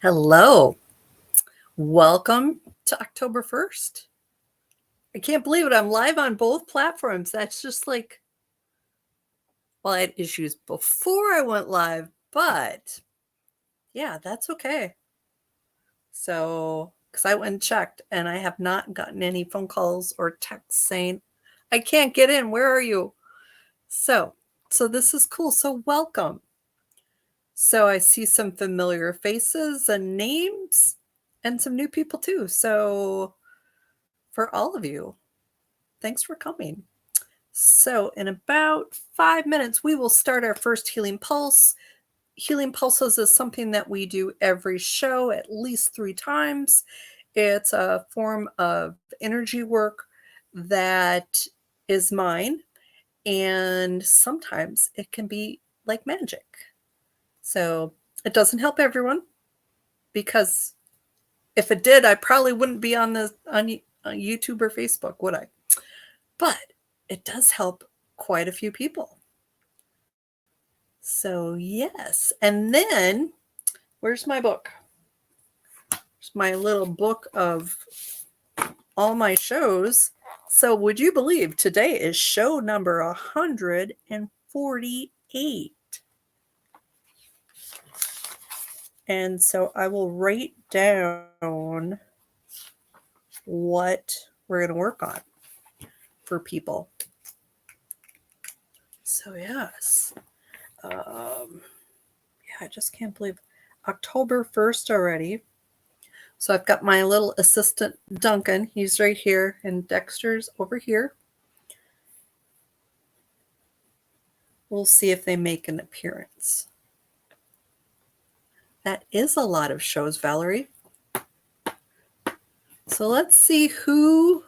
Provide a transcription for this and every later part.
Hello. Welcome to October 1st. I can't believe it. I'm live on both platforms. That's just like, well, I had issues before I went live, but yeah, that's okay. So, because I went and checked and I have not gotten any phone calls or texts saying, I can't get in. Where are you? So this is cool. So, welcome. So, I see some familiar faces and names and some new people too. So, for all of you, thanks for coming. So in about 5 minutes, we will start our first Healing Pulse. Healing Pulses is something that we do every show at least 3 times. It's a form of energy work that is mine, and sometimes it can be like magic. So it doesn't help everyone, because if it did, I probably wouldn't be on YouTube or Facebook, would I? But it does help quite a few people. So yes. And then where's my book? It's my little book of all my shows. So would you believe today is show number 148. And so I will write down what we're going to work on for people. So yes. I just can't believe October 1st already. So I've got my little assistant, Duncan. He's right here, and Dexter's over here. We'll see if they make an appearance. That is a lot of shows, Valerie. So let's see who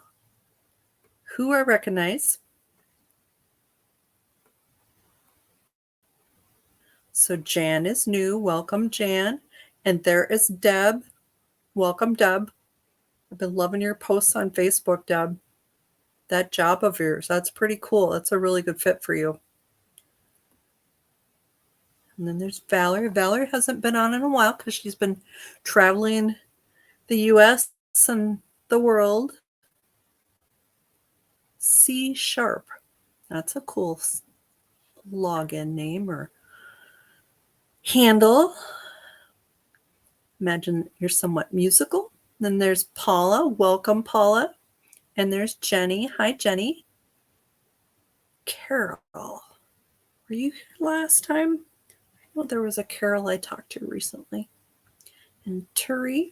I recognize. So Jan is new. Welcome, Jan. And there is Deb. Welcome, Deb. I've been loving your posts on Facebook, Deb. That job of yours, that's pretty cool. That's a really good fit for you. And then there's Valerie. Valerie hasn't been on in a while because she's been traveling the U.S. and the world. C#. That's a cool login name or handle. Imagine you're somewhat musical. Then there's Paula. Welcome, Paula. And there's Jenny. Hi, Jenny. Carol. Were you here last time? I know there was a Carol I talked to recently. And Turi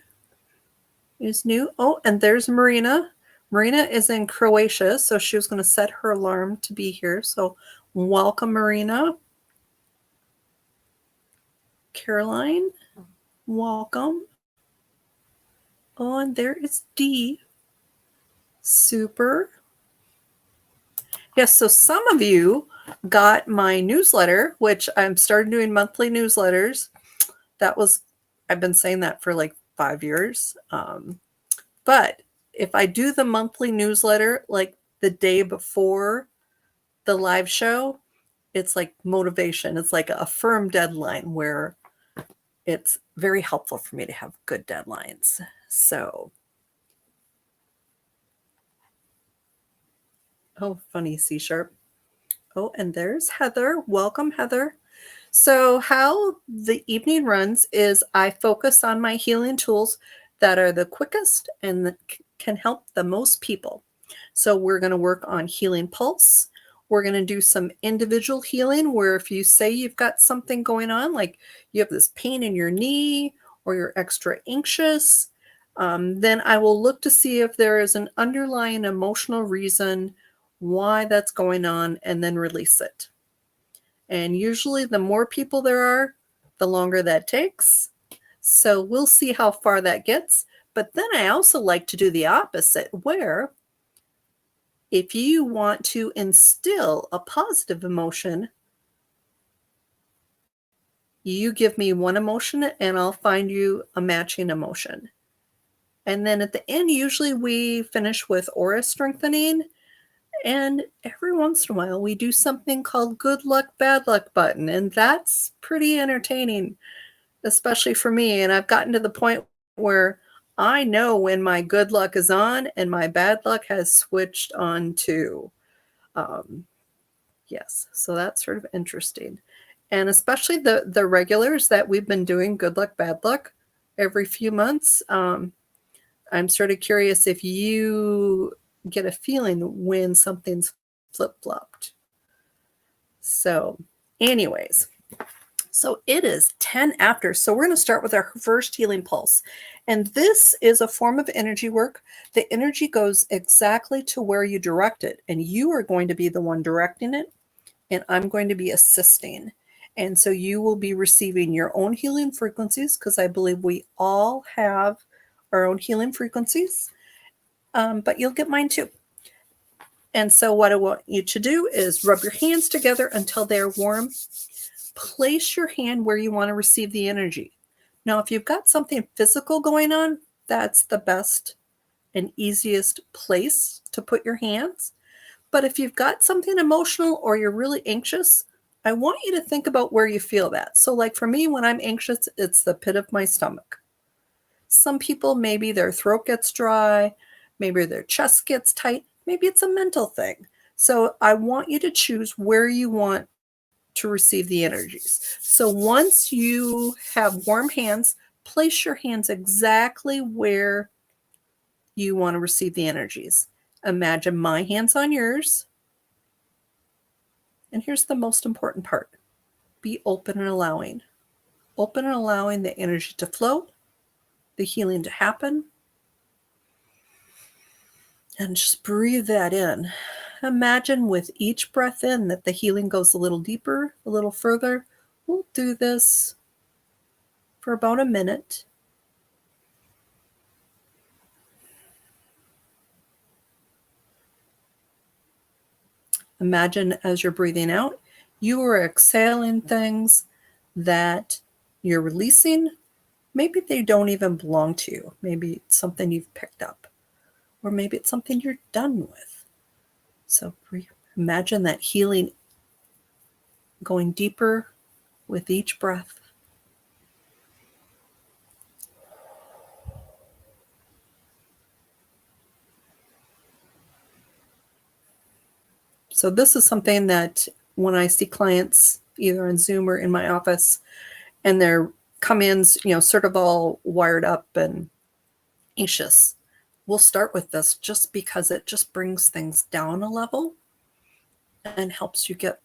is new. Oh, and there's Marina. Marina is in Croatia, so she was going to set her alarm to be here. So welcome, Marina. Caroline, welcome. Oh, and there is Dee. Super. Yes, so some of you got my newsletter, which I'm starting doing monthly newsletters. I've been saying that for like 5 years. But if I do the monthly newsletter like the day before the live show, it's like motivation. It's like a firm deadline where it's very helpful for me to have good deadlines. So, oh, funny, C#. Oh, and there's Heather. Welcome, Heather. So how the evening runs is I focus on my healing tools that are the quickest and that can help the most people. So we're going to work on Healing Pulse. We're going to do some individual healing where if you say you've got something going on, like you have this pain in your knee or you're extra anxious, then I will look to see if there is an underlying emotional reason why that's going on and then release it. And usually the more people there are, the longer that takes. So we'll see how far that gets. But then I also like to do the opposite, where if you want to instill a positive emotion, you give me one emotion and I'll find you a matching emotion. And then at the end, usually we finish with aura strengthening. And every once in a while, we do something called good luck, bad luck button. And that's pretty entertaining. especially for me. And I've gotten to the point where I know when my good luck is on and my bad luck has switched on too. Um, yes, so that's sort of interesting. And especially the regulars that we've been doing good luck, bad luck every few months. I'm sort of curious if you get a feeling when something's flip-flopped. So anyways, so it is 10 after. So we're going to start with our first healing pulse. And this is a form of energy work. The energy goes exactly to where you direct it. And you are going to be the one directing it. And I'm going to be assisting. And so you will be receiving your own healing frequencies, because I believe we all have our own healing frequencies. But you'll get mine too. And so what I want you to do is rub your hands together until they're warm. Place your hand where you want to receive the energy. Now, if you've got something physical going on, that's the best and easiest place to put your hands. But if you've got something emotional or you're really anxious, I want you to think about where you feel that. So like for me, when I'm anxious, it's the pit of my stomach. Some people, maybe their throat gets dry, maybe their chest gets tight, maybe it's a mental thing. So I want you to choose where you want to receive the energies. So once you have warm hands, place your hands exactly where you want to receive the energies. Imagine my hands on yours. And here's the most important part. Be open and allowing. Open and allowing the energy to flow, the healing to happen. And just breathe that in. Imagine with each breath in that the healing goes a little deeper, a little further. We'll do this for about a minute. Imagine as you're breathing out, you are exhaling things that you're releasing. Maybe they don't even belong to you. Maybe it's something you've picked up, or maybe it's something you're done with. So imagine that healing going deeper with each breath. So this is something that when I see clients either on Zoom or in my office, and they're come-ins, sort of all wired up and anxious, we'll start with this just because it just brings things down a level and helps you get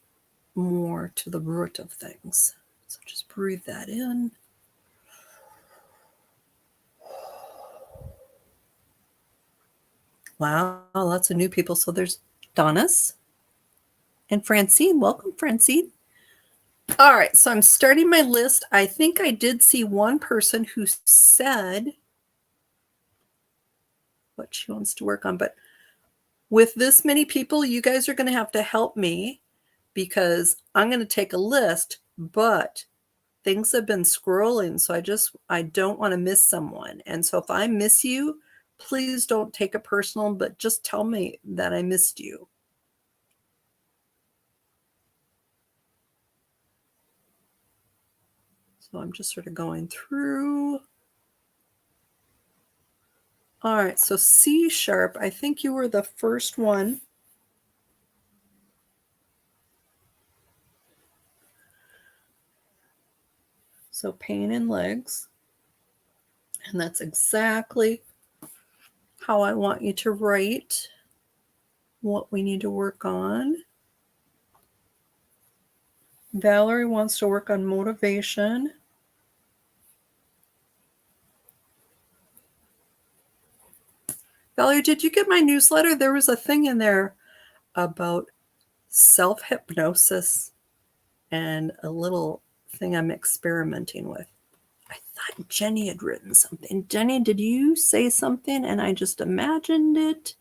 more to the root of things. So just breathe that in. Wow, lots of new people. So there's Donna's and Francine. Welcome, Francine. All right, so I'm starting my list. I think I did see one person who said what she wants to work on, but with this many people, you guys are going to help me, because I'm going to take a list, but things have been scrolling, so I don't want to miss someone. And so if I miss you, please don't take it personal, but just tell me that I missed you. So I'm just sort of going through. All right, so C sharp, I think you were the first one. So pain in legs. And that's exactly how I want you to write what we need to work on. Valerie wants to work on motivation. Valerie, did you get my newsletter? There was a thing in there about self-hypnosis and a little thing I'm experimenting with. I thought Jenny had written something. Jenny, did you say something and I just imagined it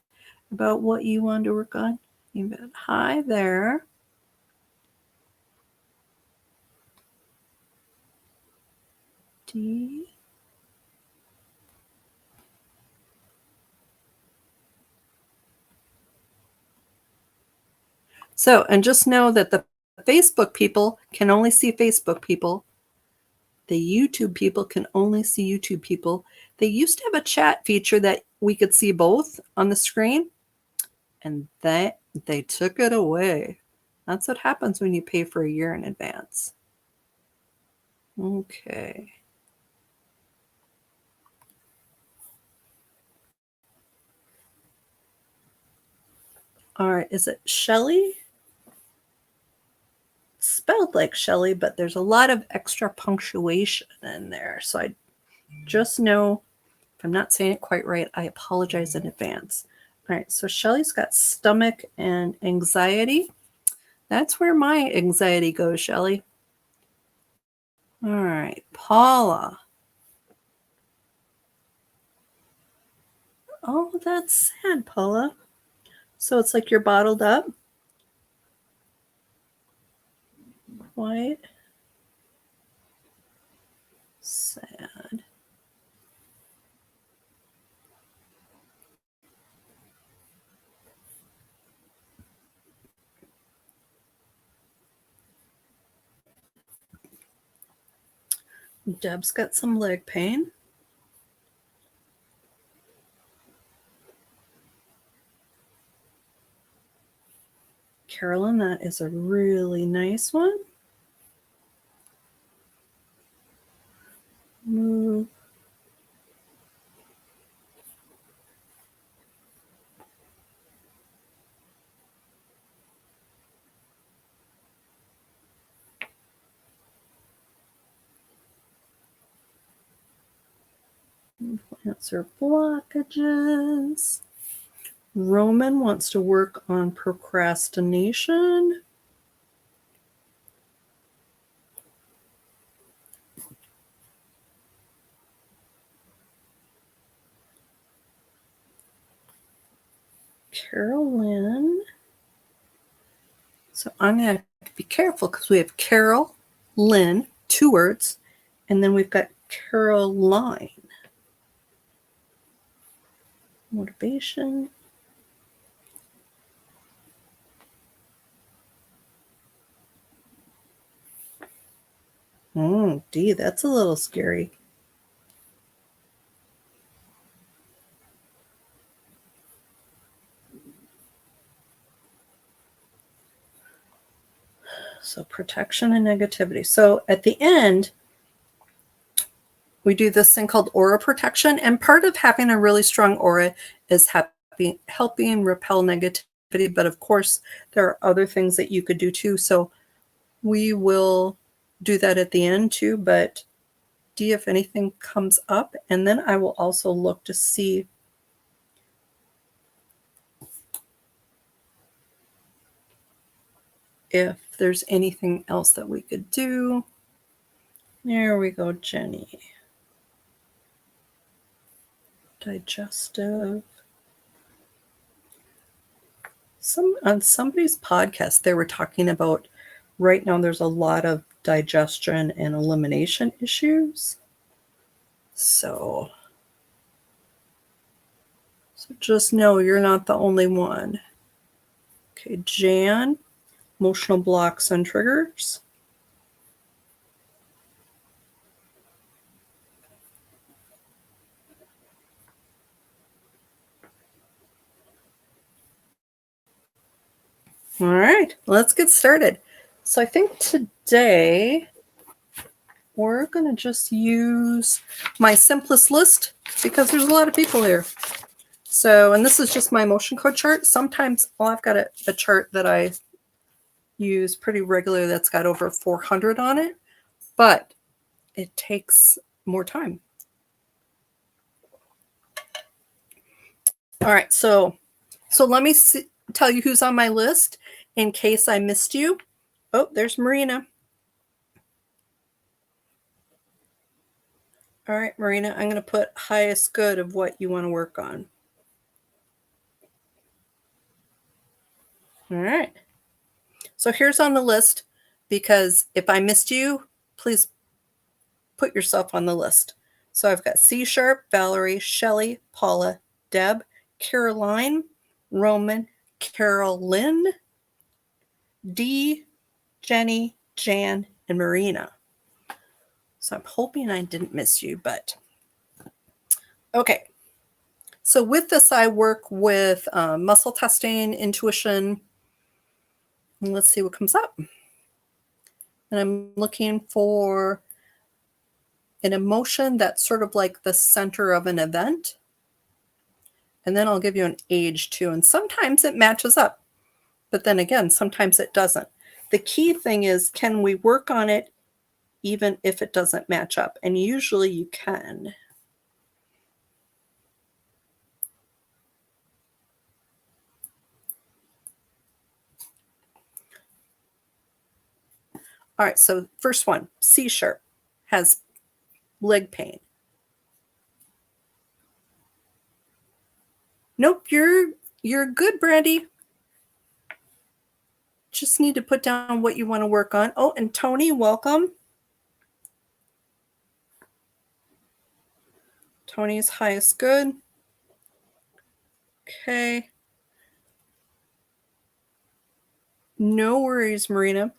about what you wanted to work on? You bet. Hi there. D. So, and just know that the Facebook people can only see Facebook people. The YouTube people can only see YouTube people. They used to have a chat feature that we could see both on the screen, and that they took it away. That's what happens when you pay for a year in advance. Okay. All right, is it Shelly? Spelled like Shelly, but there's a lot of extra punctuation in there. So I just know if I'm not saying it quite right, I apologize in advance. All right, so Shelly's got stomach and anxiety. That's where my anxiety goes, Shelly. All right, Paula. Oh, that's sad, Paula. So it's like you're bottled up. Quiet. Sad. Deb's got some leg pain. Carolyn, that is a really nice one. Move. Answer blockages. Roman wants to work on procrastination. Carolyn. So I'm going to have to be careful because we have Carol, Lynn, 2 words, and then we've got Caroline. Motivation. Oh, D, that's a little scary. So protection and negativity. So at the end, we do this thing called aura protection. And part of having a really strong aura is helping repel negativity. But of course, there are other things that you could do too. So we will do that at the end too. But D, if anything comes up, and then I will also look to see if there's anything else that we could do. There we go, Jenny. Digestive. On somebody's podcast, they were talking about right now there's a lot of digestion and elimination issues. So just know you're not the only one. Okay, Jan, emotional blocks and triggers. All right, let's get started. So I think today we're going to just use my simplest list because there's a lot of people here. So, and this is just my emotion code chart. Sometimes, well, I've got a chart that I use pretty regularly that's got over 400 on it, but it takes more time. All right, so let me tell you who's on my list in case I missed you. Oh, there's Marina. All right, Marina, I'm going to put highest good of what you want to work on. All right. So here's on the list, because if I missed you, please put yourself on the list. So I've got C sharp, Valerie, Shelly, Paula, Deb, Caroline, Roman, Carolyn, D, Jenny, Jan, and Marina. So I'm hoping I didn't miss you, but okay. So with this, I work with muscle testing, intuition. And let's see what comes up. And I'm looking for an emotion that's sort of like the center of an event. And then I'll give you an age too. And sometimes it matches up, but then again, sometimes it doesn't. The key thing is, can we work on it even if it doesn't match up? And usually you can. All right, so first one, C sharp, has leg pain. Nope, you're good, Brandy. Just need to put down what you want to work on. Oh, and Tony, welcome. Tony's highest good. Okay. No worries, Marina.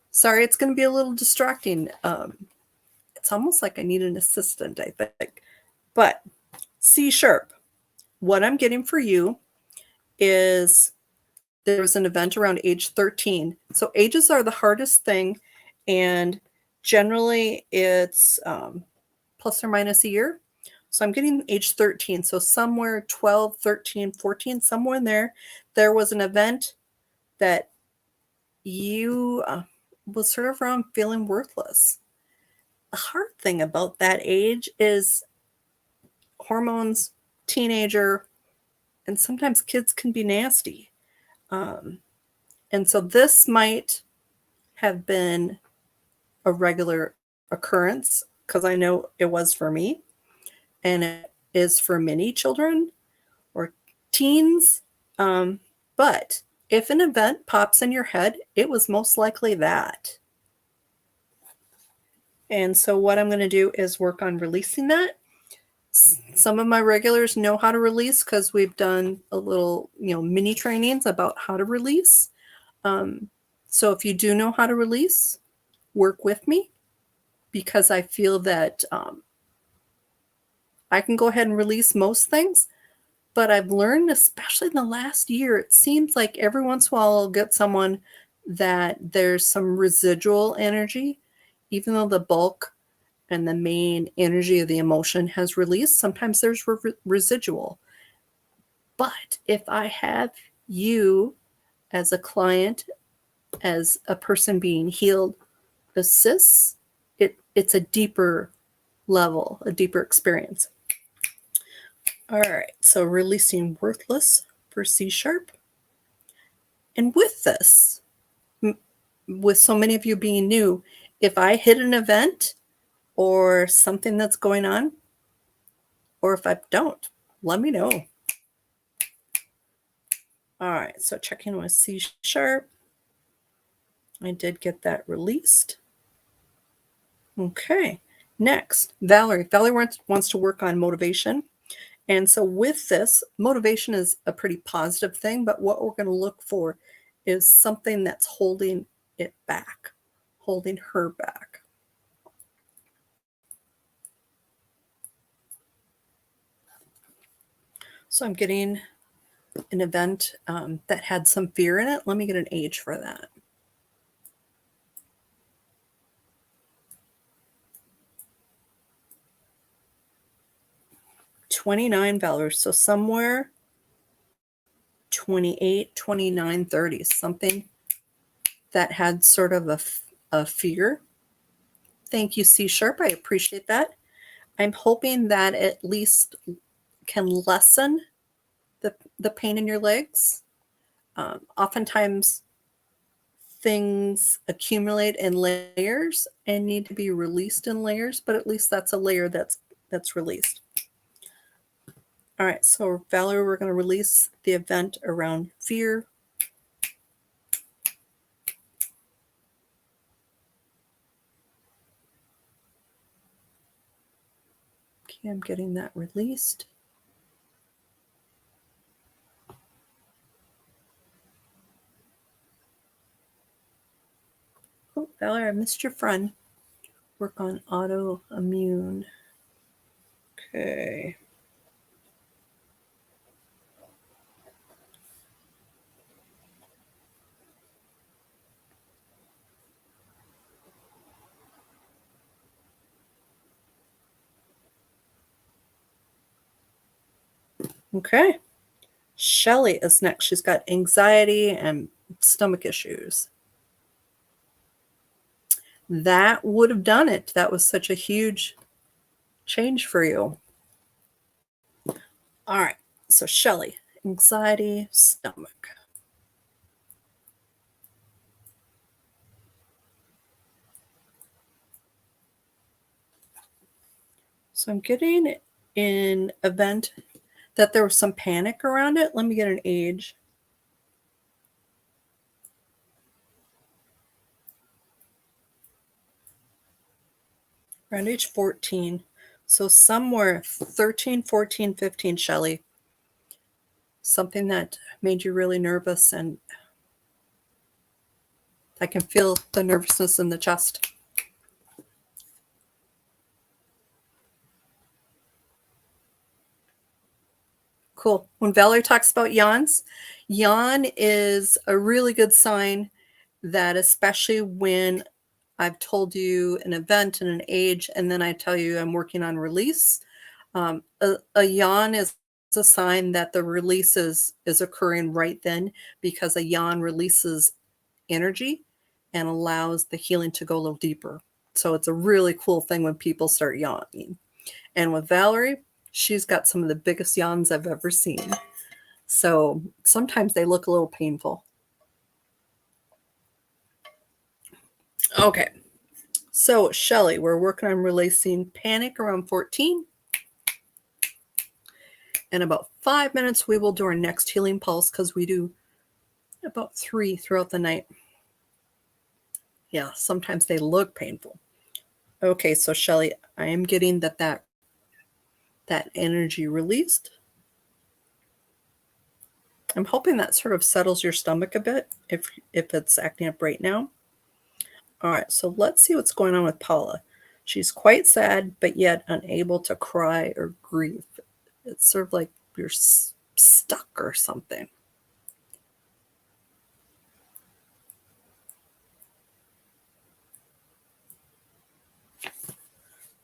Sorry, it's going to be a little distracting. It's almost like I need an assistant, I think. But C sharp, what I'm getting for you is there was an event around age 13. So ages are the hardest thing, and generally it's plus or minus a year. So I'm getting age 13. So somewhere 12, 13, 14, somewhere in there was an event that you was sort of around feeling worthless. The hard thing about that age is hormones, teenager, and sometimes kids can be nasty. And so this might have been a regular occurrence because I know it was for me, and it is for many children or teens. But if an event pops in your head, it was most likely that. And so what I'm going to do is work on releasing that. Some of my regulars know how to release because we've done a little, mini trainings about how to release. So if you do know how to release, work with me, because I feel that I can go ahead and release most things. But I've learned, especially in the last year, it seems like every once in a while I'll get someone that there's some residual energy, even though the bulk and the main energy of the emotion has released. Sometimes there's residual. But if I have you as a client, as a person being healed, assists, it's a deeper level, a deeper experience. All right, so releasing worthless for C sharp. And with this, with so many of you being new, if I hit an event or something that's going on, or if I don't, let me know. All right, so checking with C sharp. I did get that released. Okay, next, Valerie. Valerie wants to work on motivation. And so with this, motivation is a pretty positive thing, but what we're going to look for is something that's holding it back, holding her back. So I'm getting an event that had some fear in it. Let me get an age for that. $29, so somewhere 28, 29, 30, something that had sort of a fear. Thank you, C sharp. I appreciate that. I'm hoping that at least can lessen the pain in your legs. Oftentimes things accumulate in layers and need to be released in layers, but at least that's a layer that's released. All right, so Valerie, we're going to release the event around fear. Okay, I'm getting that released. Oh, Valerie, I missed your friend. Work on autoimmune. Okay. Okay. Shelly is next. She's got anxiety and stomach issues. That would have done it. That was such a huge change for you. All right. So, Shelly, anxiety, stomach. So, I'm getting an event that there was some panic around it. Let me get an age. Around age 14. So, somewhere 13, 14, 15, Shelly. Something that made you really nervous, and I can feel the nervousness in the chest. Cool. When Valerie talks about yawns, yawn is a really good sign that, especially when I've told you an event and an age, and then I tell you I'm working on release, a yawn is a sign that the release is occurring right then, because a yawn releases energy and allows the healing to go a little deeper. So it's a really cool thing when people start yawning. And with Valerie, she's got some of the biggest yawns I've ever seen. So sometimes they look a little painful. Okay. So, Shelly, we're working on releasing panic around 14. In about 5 minutes, we will do our next healing pulse, because we do about 3 throughout the night. Yeah, sometimes they look painful. Okay, so Shelly, I am getting that energy released. I'm hoping that sort of settles your stomach a bit if it's acting up right now. All right, so let's see what's going on with Paula. She's quite sad, but yet unable to cry or grieve. It's sort of like you're stuck or something.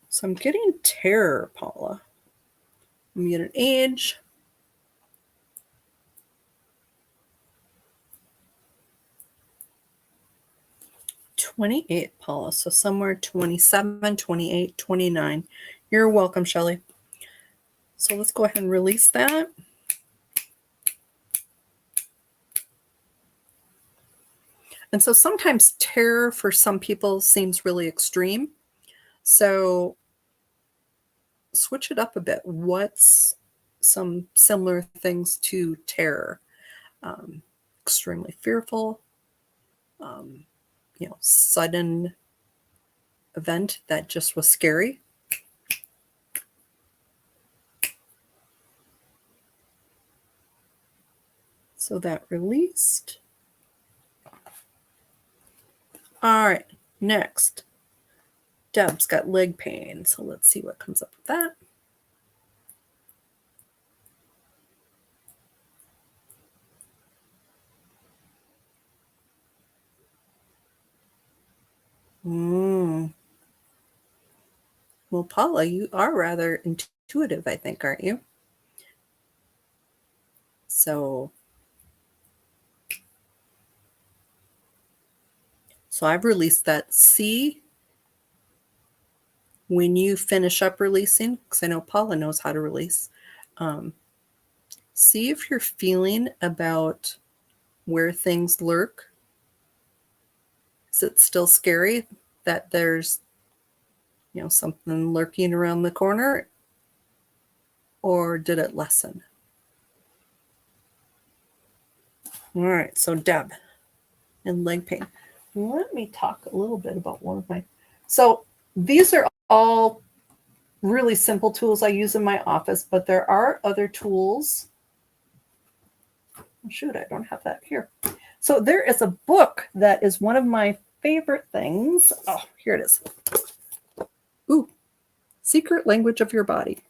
So I'm getting terror, Paula. I'm getting age. '28, Paula. So somewhere 27, 28, 29. You're welcome, Shelly. So let's go ahead and release that. And so sometimes terror for some people seems really extreme. So switch it up a bit. What's some similar things to terror? Extremely fearful, sudden event that just was scary. So that released. All right, next. Deb's got leg pain, so let's see what comes up with that. Well, Paula, you are rather intuitive, I think, aren't you? So I've released that. See, when you finish up releasing, because I know Paula knows how to release, see if you're feeling about where things lurk. Is it still scary that there's, something lurking around the corner? Or did it lessen? All right, so Deb and leg pain. Let me talk a little bit about one of my. So these are all really simple tools I use in my office, but there are other tools. Shoot, I don't have that here. So there is a book that is one of my favorite things. Oh, here it is. Secret language of your body.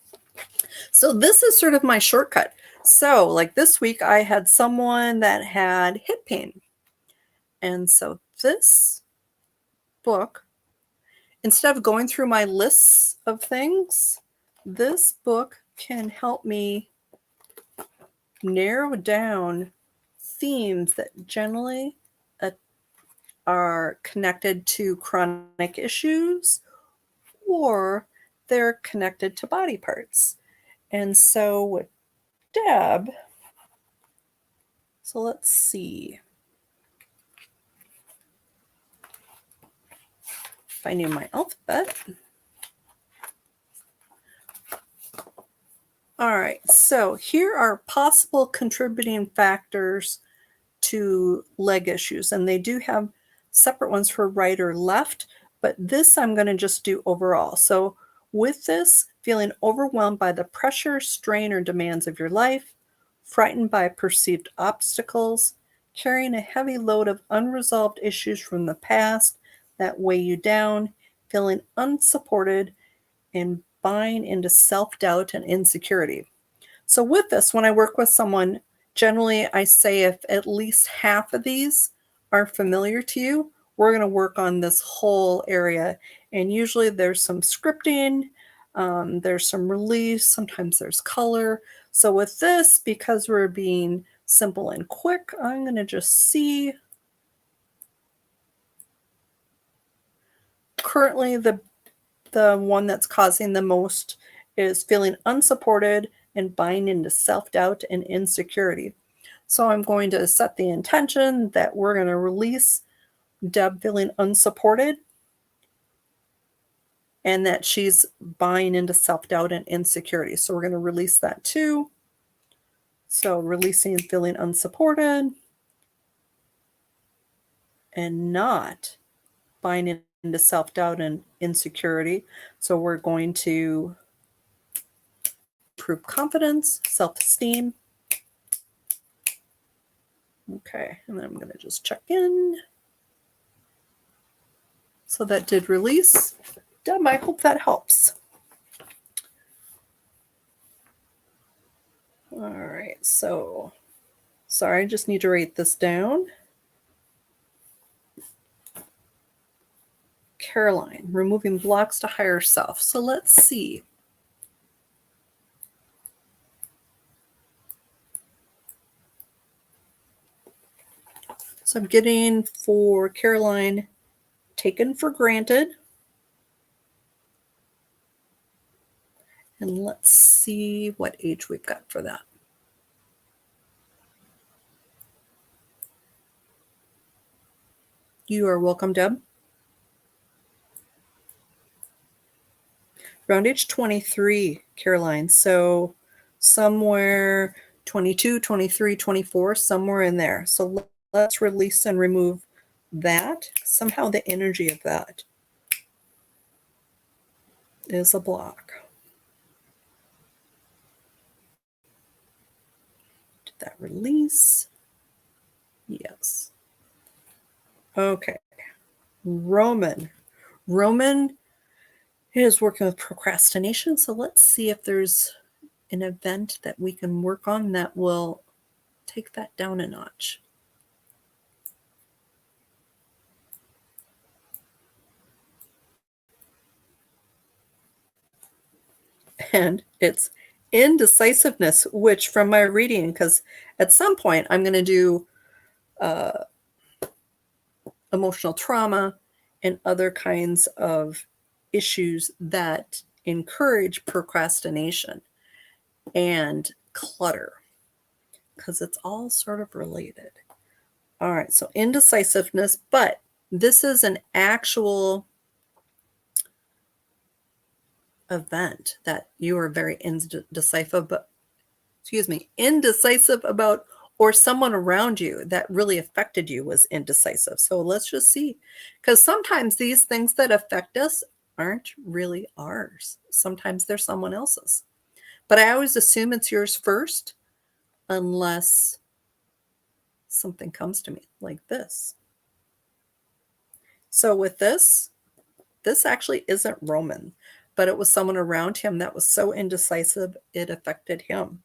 So this is sort of my shortcut. So like this week I had someone that had hip pain. And so this book, instead of going through my lists of things, this book can help me narrow down themes that generally are connected to chronic issues or they're connected to body parts. And so with Deb, so let's see. Finding my alphabet. All right, so here are possible contributing factors to leg issues, and they do have separate ones for right or left, but this I'm going to just do overall. So with this, feeling overwhelmed by the pressure, strain, or demands of your life, frightened by perceived obstacles, carrying a heavy load of unresolved issues from the past that weigh you down, feeling unsupported, and buying into self-doubt and insecurity. So with this, when I work with someone, generally I say if at least half of these are familiar to you, we're going to work on this whole area. And usually there's some scripting, there's some release, sometimes there's color. So with this, because we're being simple and quick, I'm going to just see. Currently, the one that's causing the most is feeling unsupported and buying into self-doubt and insecurity. So I'm going to set the intention that we're going to release Deb feeling unsupported and that she's buying into self-doubt and insecurity. So we're going to release that too. So releasing feeling unsupported and not buying into self-doubt and insecurity. So we're going to improve confidence, self-esteem. Okay, and then I'm going to just check in. So that did release. Deb, I hope that helps. All right, so sorry, I just need to write this down. Caroline, removing blocks to higher self. So let's see. So I'm getting for Caroline, taken for granted. And let's see what age we've got for that. You are welcome, Deb. Around age 23, Caroline. So somewhere 22, 23, 24, somewhere in there. So let's release and remove that. Somehow the energy of that is a block. Did that release? Yes. Okay. Roman is working with procrastination. So let's see if there's an event that we can work on that will take that down a notch. And it's indecisiveness, which from my reading, because at some point I'm going to do emotional trauma and other kinds of issues that encourage procrastination and clutter, because it's all sort of related. All right, so indecisiveness, but this is an actual event that you are very indecisive about, or someone around you that really affected you was indecisive. So let's just see, because sometimes these things that affect us aren't really ours. Sometimes they're someone else's. But I always assume it's yours first, unless something comes to me like this. So with this actually isn't Roman. but it was someone around him that was so indecisive it affected him.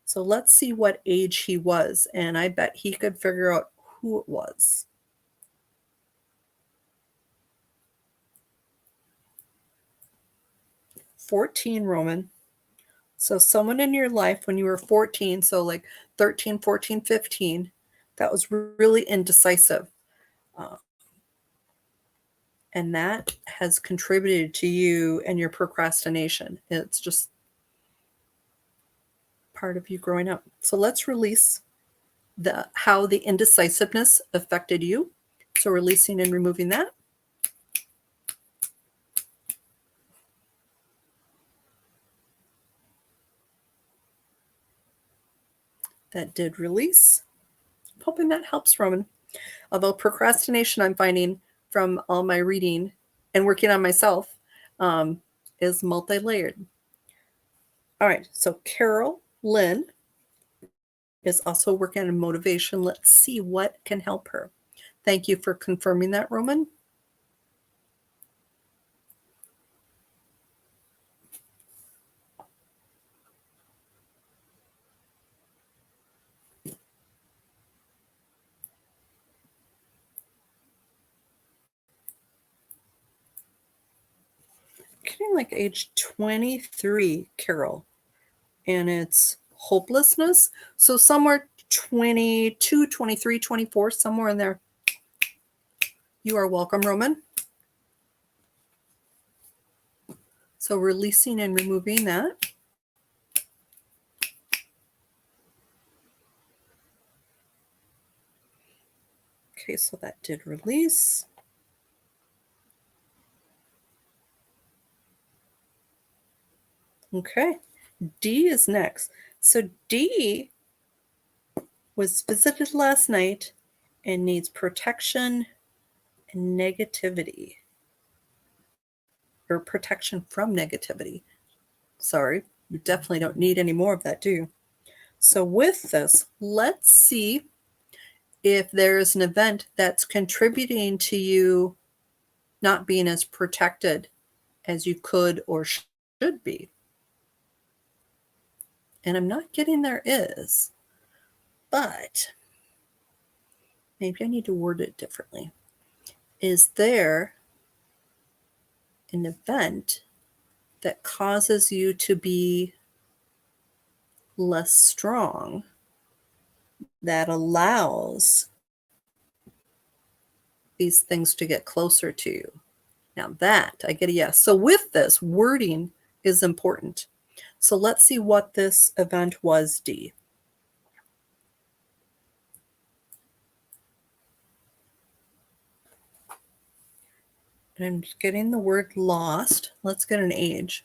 So let's see what age he was, and I bet he could figure out who it was. 14, Roman. So someone in your life when you were 14, so like 13, 14, 15, that was really indecisive. And that has contributed to you and your procrastination. It's just part of you growing up. So let's release how the indecisiveness affected you. So releasing and removing that. That did release. I'm hoping that helps, Roman. Although procrastination, I'm finding from all my reading and working on myself, is multi-layered. All right, so Carol Lynn is also working on motivation. Let's see what can help her. Thank you for confirming that, Roman. Getting like age 23, Carol, and it's hopelessness. So somewhere 22, 23, 24, somewhere in there. You are welcome, Roman. So releasing and removing that. Okay, so that did release. Okay, D is next. So D was visited last night and needs protection and negativity. Or protection from negativity. Sorry, you definitely don't need any more of that, do you? So with this, let's see if there's an event that's contributing to you not being as protected as you could or should be. And I'm not getting there is, but maybe I need to word it differently. Is there an event that causes you to be less strong that allows these things to get closer to you? Now that I get a yes. So with this, wording is important. So let's see what this event was, D. And I'm getting the word lost. Let's get an age.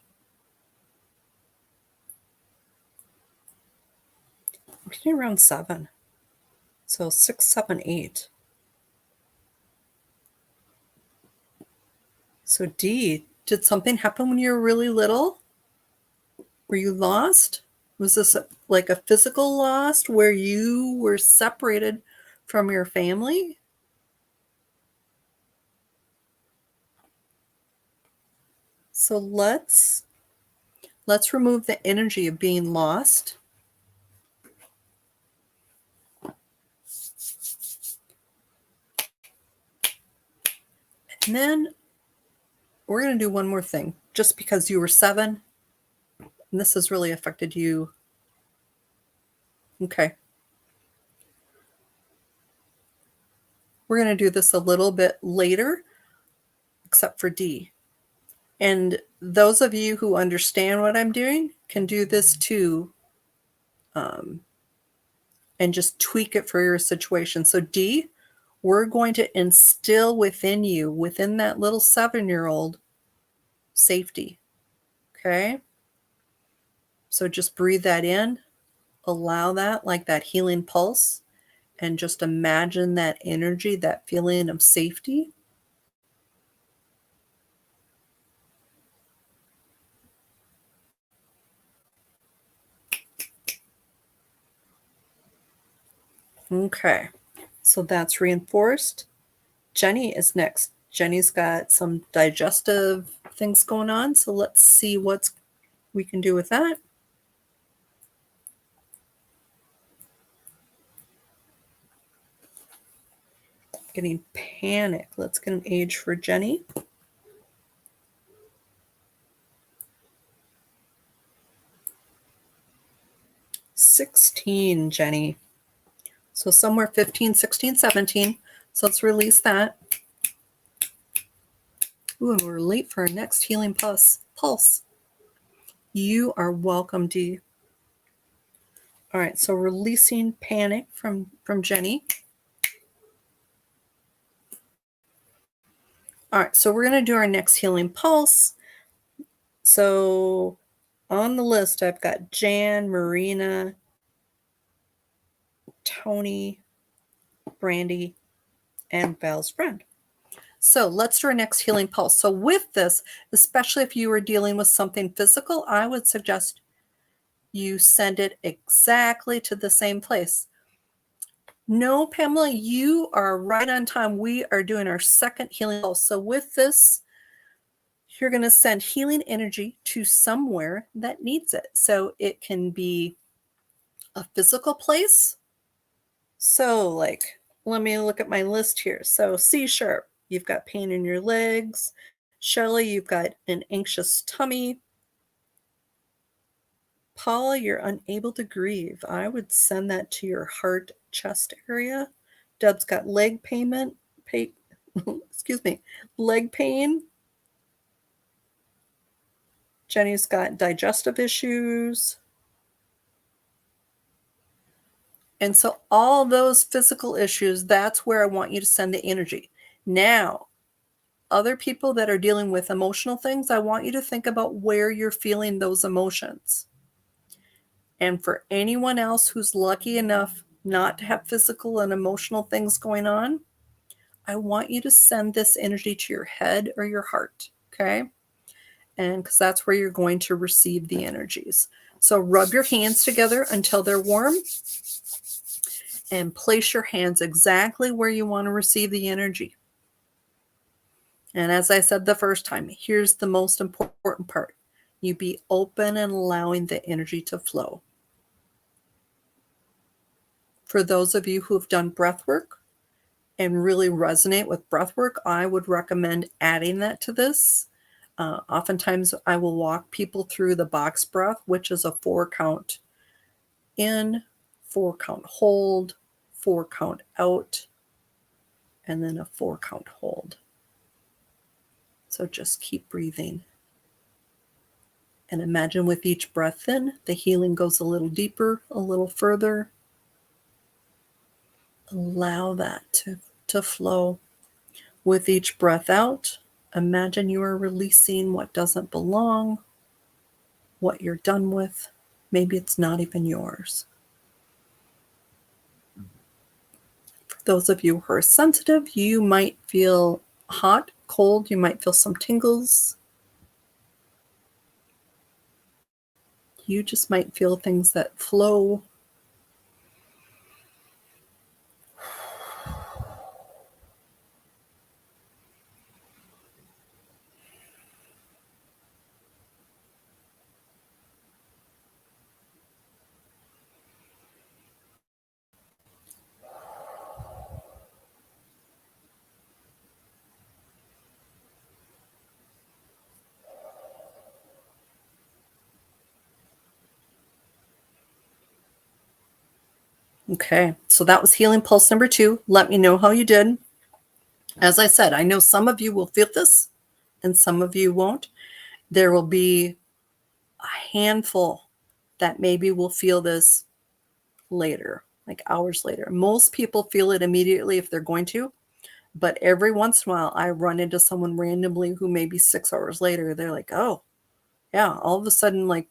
I'm getting around 7. So 6, 7, 8. So D, did something happen when you were really little? Were you lost? Was this like a physical loss where you were separated from your family? So let's remove the energy of being lost. And then we're going to do one more thing. Just because you were 7, and this has really affected you. Okay. We're going to do this a little bit later, except for D. And those of you who understand what I'm doing can do this too, and just tweak it for your situation. So D, we're going to instill within you, within that little 7-year-old, safety. Okay? So just breathe that in, allow that, like that healing pulse, and just imagine that energy, that feeling of safety. Okay, so that's reinforced. Jenny is next. Jenny's got some digestive things going on. So let's see what we can do with that. Getting panic. Let's get an age for Jenny. 16, Jenny. So somewhere 15, 16, 17. So let's release that. Ooh, and we're late for our next healing pulse. You are welcome, Dee. All right, so releasing panic from Jenny. All right, so we're going to do our next healing pulse. So on the list, I've got Jan, Marina, Tony, Brandy, and Val's friend. So let's do our next healing pulse. So with this, especially if you are dealing with something physical, I would suggest you send it exactly to the same place. No, Pamela, you are right on time. We are doing our second healing pulse. So with this, you're going to send healing energy to somewhere that needs it. So it can be a physical place. So like, let me look at my list here. So C sharp, you've got pain in your legs. Shelley, you've got an anxious tummy. Paula, you're unable to grieve. I would send that to your heart, chest area. Deb's got leg leg pain. Jenny's got digestive issues. And so all those physical issues, that's where I want you to send the energy. Now, other people that are dealing with emotional things, I want you to think about where you're feeling those emotions. And for anyone else who's lucky enough not to have physical and emotional things going on, I want you to send this energy to your head or your heart, okay? And because that's where you're going to receive the energies. So rub your hands together until they're warm and place your hands exactly where you want to receive the energy. And as I said the first time, here's the most important part. You be open and allowing the energy to flow. For those of you who have done breath work and really resonate with breath work, I would recommend adding that to this. Oftentimes I will walk people through the box breath, which is a 4-count in, 4-count hold, 4-count out, and then a 4-count hold. So just keep breathing. And imagine with each breath in, the healing goes a little deeper, a little further. Allow that to flow. With each breath out, imagine you are releasing what doesn't belong, what you're done with. Maybe it's not even yours. For those of you who are sensitive, you might feel hot, cold, you might feel some tingles. You just might feel things that flow. Okay, so that was healing pulse number 2. Let me know how you did. As I said, I know some of you will feel this and some of you won't. There will be a handful that maybe will feel this later, like hours later. Most people feel it immediately if they're going to, but every once in a while I run into someone randomly who maybe 6 hours later, they're like, oh, yeah, all of a sudden, like,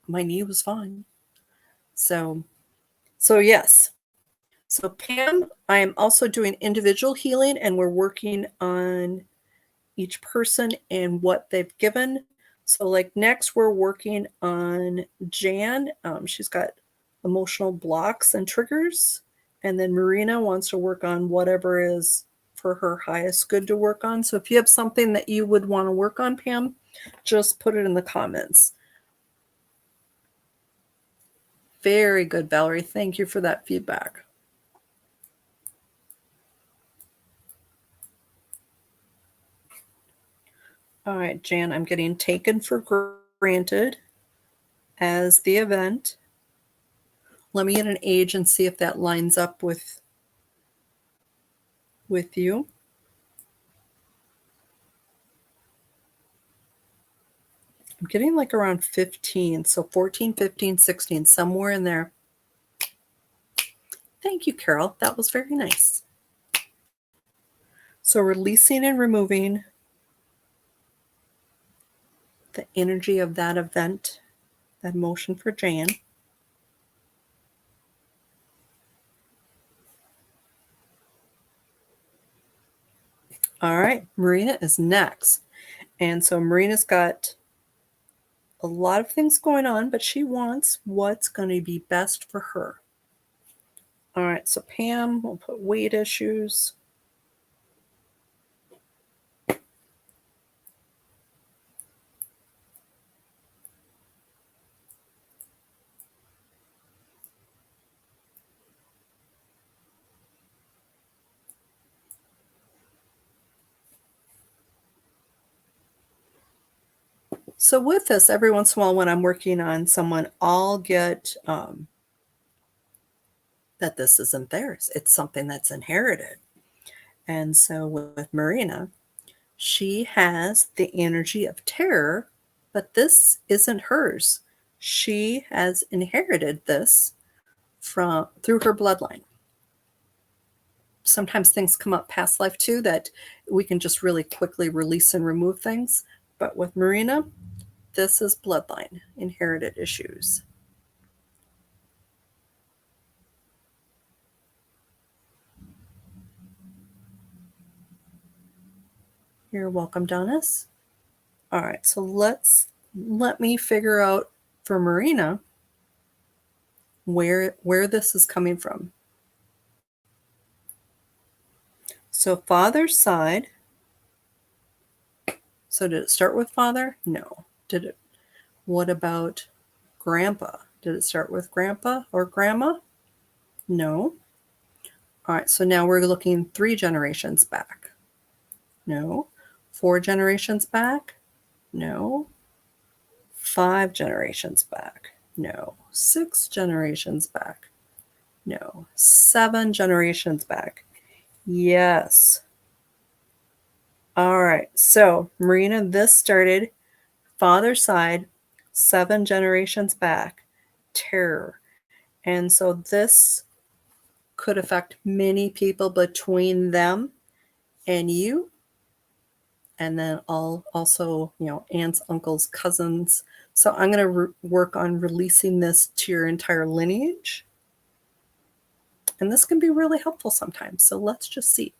my knee was fine. So yes. So Pam, I am also doing individual healing, and we're working on each person and what they've given. So like next we're working on Jan. She's got emotional blocks and triggers. And then Marina wants to work on whatever is for her highest good to work on. So if you have something that you would want to work on, Pam, just put it in the comments. Very good, Valerie. Thank you for that feedback. All right, Jan, I'm getting taken for granted as the event. Let me get an age and see if that lines up with you. I'm getting like around 15, so 14, 15, 16, somewhere in there. Thank you, Carol. That was very nice. So releasing and removing the energy of that event, that emotion for Jan. All right, Marina is next. And so Marina's got a lot of things going on, but she wants what's going to be best for her. All right, so Pam, we'll put weight issues. So with this, every once in a while when I'm working on someone, I'll get that this isn't theirs. It's something that's inherited. And so with Marina, she has the energy of terror, but this isn't hers. She has inherited this through her bloodline. Sometimes things come up past life too that we can just really quickly release and remove things. But with Marina, this is bloodline, inherited issues. You're welcome, Donis. All right, so let me figure out for Marina where this is coming from. So father's side. So did it start with father? No. Did it? What about grandpa? Did it start with grandpa or grandma? No. All right, so now we're looking 3 generations back. No. 4 generations back? No. 5 generations back? No. 6 generations back? No. 7 generations back? Yes. All right, so Marina, this started father's side, 7 generations back, terror. And so this could affect many people between them and you. And then also, aunts, uncles, cousins. So I'm going to work on releasing this to your entire lineage. And this can be really helpful sometimes. So let's just see.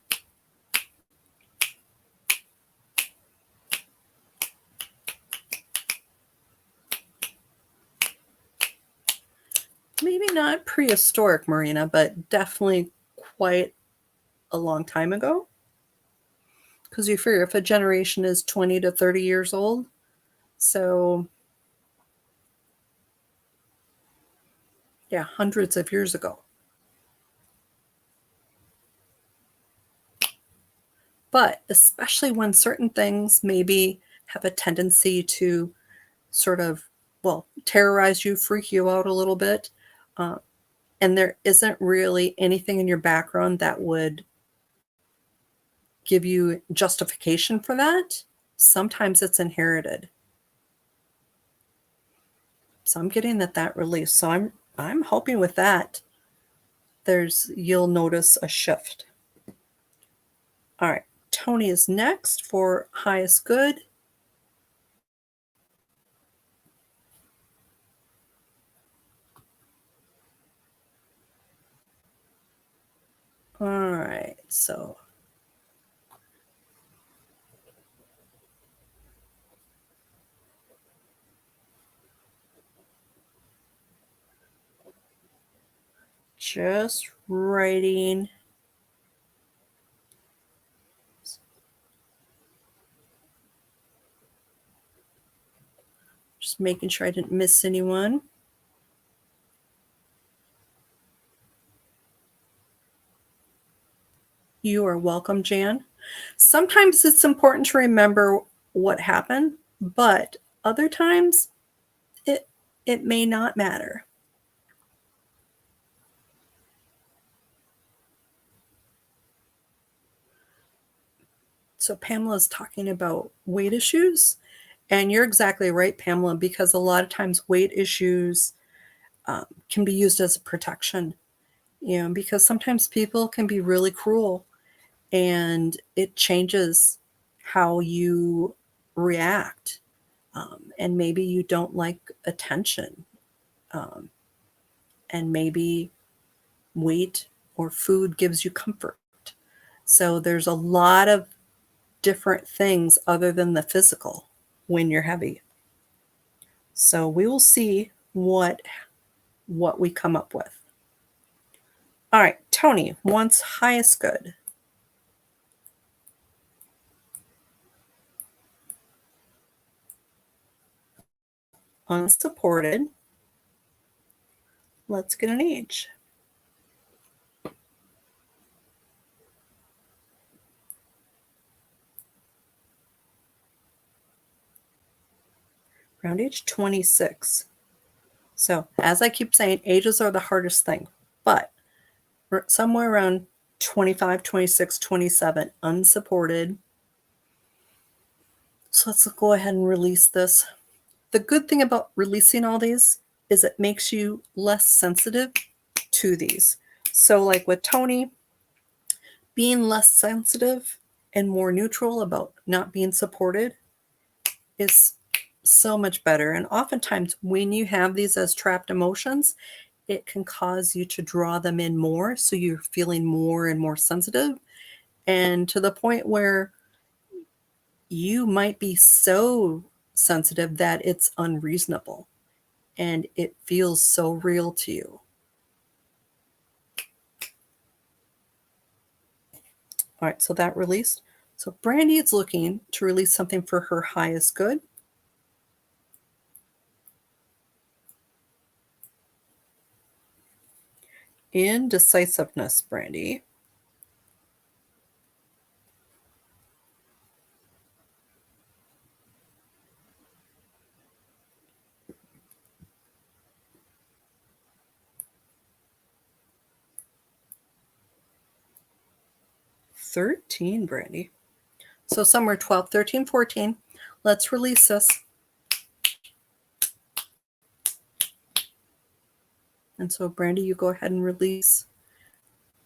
Maybe not prehistoric, Marina, but definitely quite a long time ago. Because you figure if a generation is 20 to 30 years old, so yeah, hundreds of years ago. But especially when certain things maybe have a tendency to sort of, terrorize you, freak you out a little bit, and there isn't really anything in your background that would give you justification for that, sometimes it's inherited. So I'm getting that release. So I'm hoping with that, you'll notice a shift. All right, Tony is next for highest good. All right, so just writing Just making sure I didn't miss anyone. You are welcome, Jan. Sometimes it's important to remember what happened, but other times it may not matter. So Pamela's talking about weight issues, and you're exactly right, Pamela, because a lot of times weight issues can be used as a protection, because sometimes people can be really cruel, and it changes how you react. And maybe you don't like attention, and maybe weight or food gives you comfort. So there's a lot of different things other than the physical when you're heavy. So we will see what we come up with. All right, Tony wants highest good. Unsupported. Let's get an age. Around age 26. So as I keep saying, ages are the hardest thing, but somewhere around 25, 26, 27, unsupported. So let's go ahead and release this. The good thing about releasing all these is it makes you less sensitive to these. So like with Tony, being less sensitive and more neutral about not being supported is so much better. And oftentimes when you have these as trapped emotions, it can cause you to draw them in more. So you're feeling more and more sensitive, and to the point where you might be so sensitive that it's unreasonable and it feels so real to you. All right, so that released. So Brandy is looking to release something for her highest good. Indecisiveness, Brandy. $13, Brandy. So somewhere 12, 13, 14. Let's release this. And so Brandy, you go ahead and release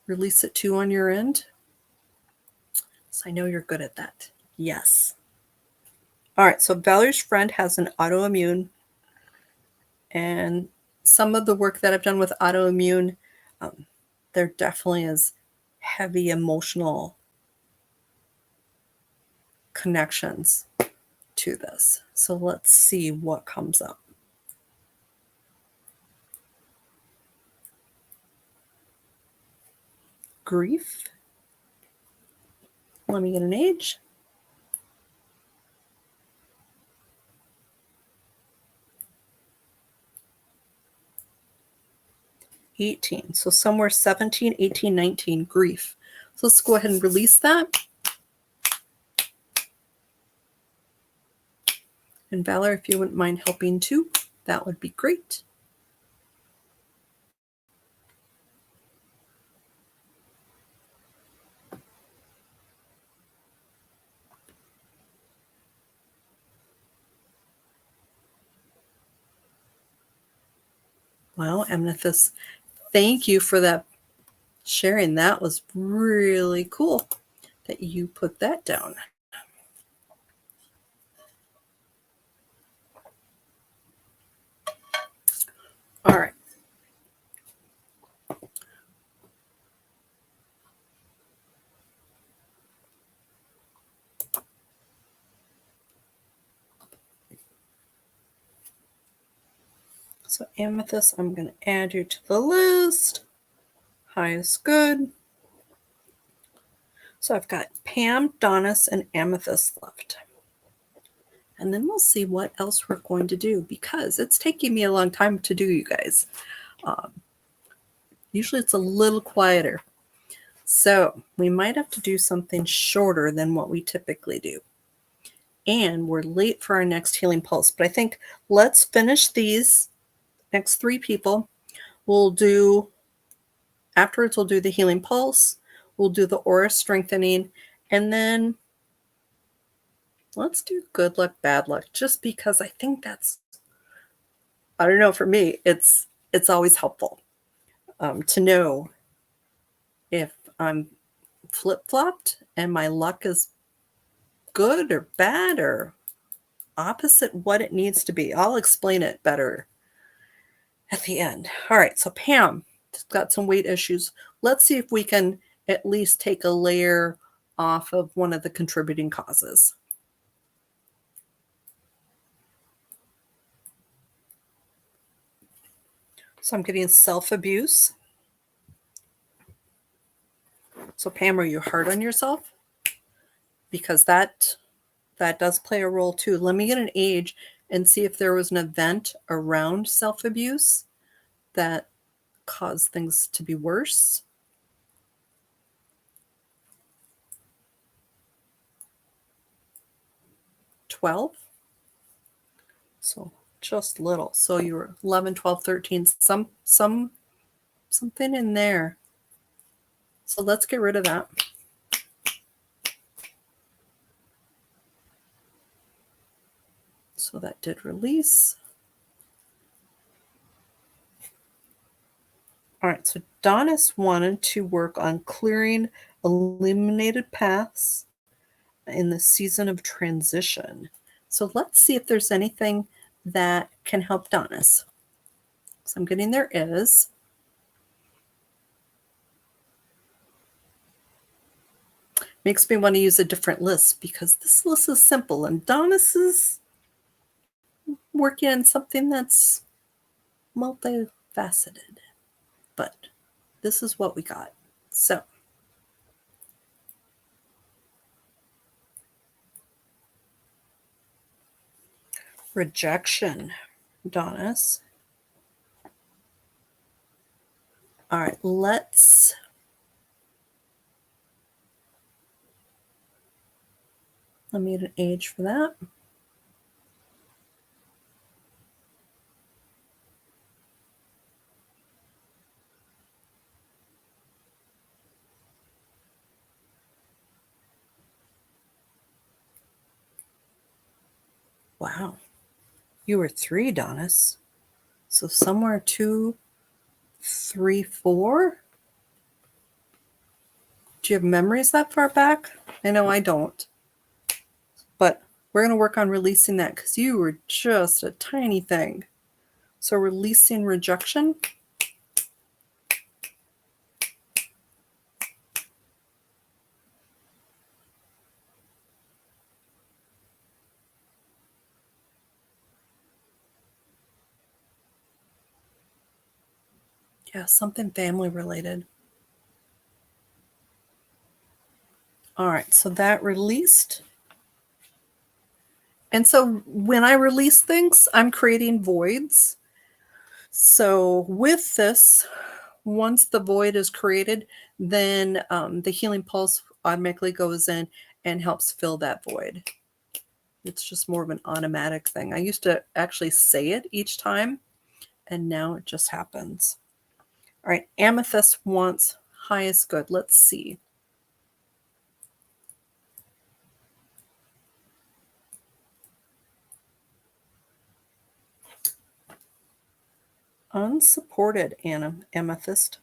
it too on your end. So I know you're good at that. Yes. All right, so Valerie's friend has an autoimmune, and some of the work that I've done with autoimmune, there definitely is heavy emotional connections to this. So let's see what comes up. Grief. Let me get an age. $18. So somewhere 17, 18, 19, grief. So let's go ahead and release that. And Valor, if you wouldn't mind helping too, that would be great. Well, Amethyst, thank you for that sharing. That was really cool that you put that down. All right. So Amethyst, I'm going to add you to the list. Highest good. So I've got Pam, Donis, and Amethyst left. And then we'll see what else we're going to do, because it's taking me a long time to do, you guys. Usually it's a little quieter. So we might have to do something shorter than what we typically do. And we're late for our next healing pulse. But I think let's finish these next 3 people. We'll do, afterwards we'll do the healing pulse. We'll do the aura strengthening. And then let's do good luck, bad luck, just because I think that's, I don't know, for me, it's always helpful to know if I'm flip-flopped and my luck is good or bad or opposite what it needs to be. I'll explain it better at the end. All right, so Pam has got some weight issues. Let's see if we can at least take a layer off of one of the contributing causes. So I'm getting self-abuse. So Pam, are you hard on yourself? Because that does play a role too. Let me get an age and see if there was an event around self-abuse that caused things to be worse. 12. So just little. So you were 11, 12, 13, something in there. So let's get rid of that. So that did release. All right, so Donis wanted to work on clearing eliminated paths in the season of transition. So let's see if there's anything that can help Donis. So I'm getting there is. Makes me want to use a different list because this list is simple and Donis is working on something that's multifaceted. But this is what we got. So rejection, Donis. All right, let me get an age for that. Wow. You were 3, Donis. So somewhere 2, 3, 4. Do you have memories that far back? I know I don't. But we're going to work on releasing that because you were just a tiny thing. So releasing rejection. Yeah, something family related. All right, so that released. And so when I release things, I'm creating voids. So with this, once the void is created, then the healing pulse automatically goes in and helps fill that void. It's just more of an automatic thing. I used to actually say it each time, and now it just happens. All right, Amethyst wants highest good. Let's see. Unsupported Amethyst.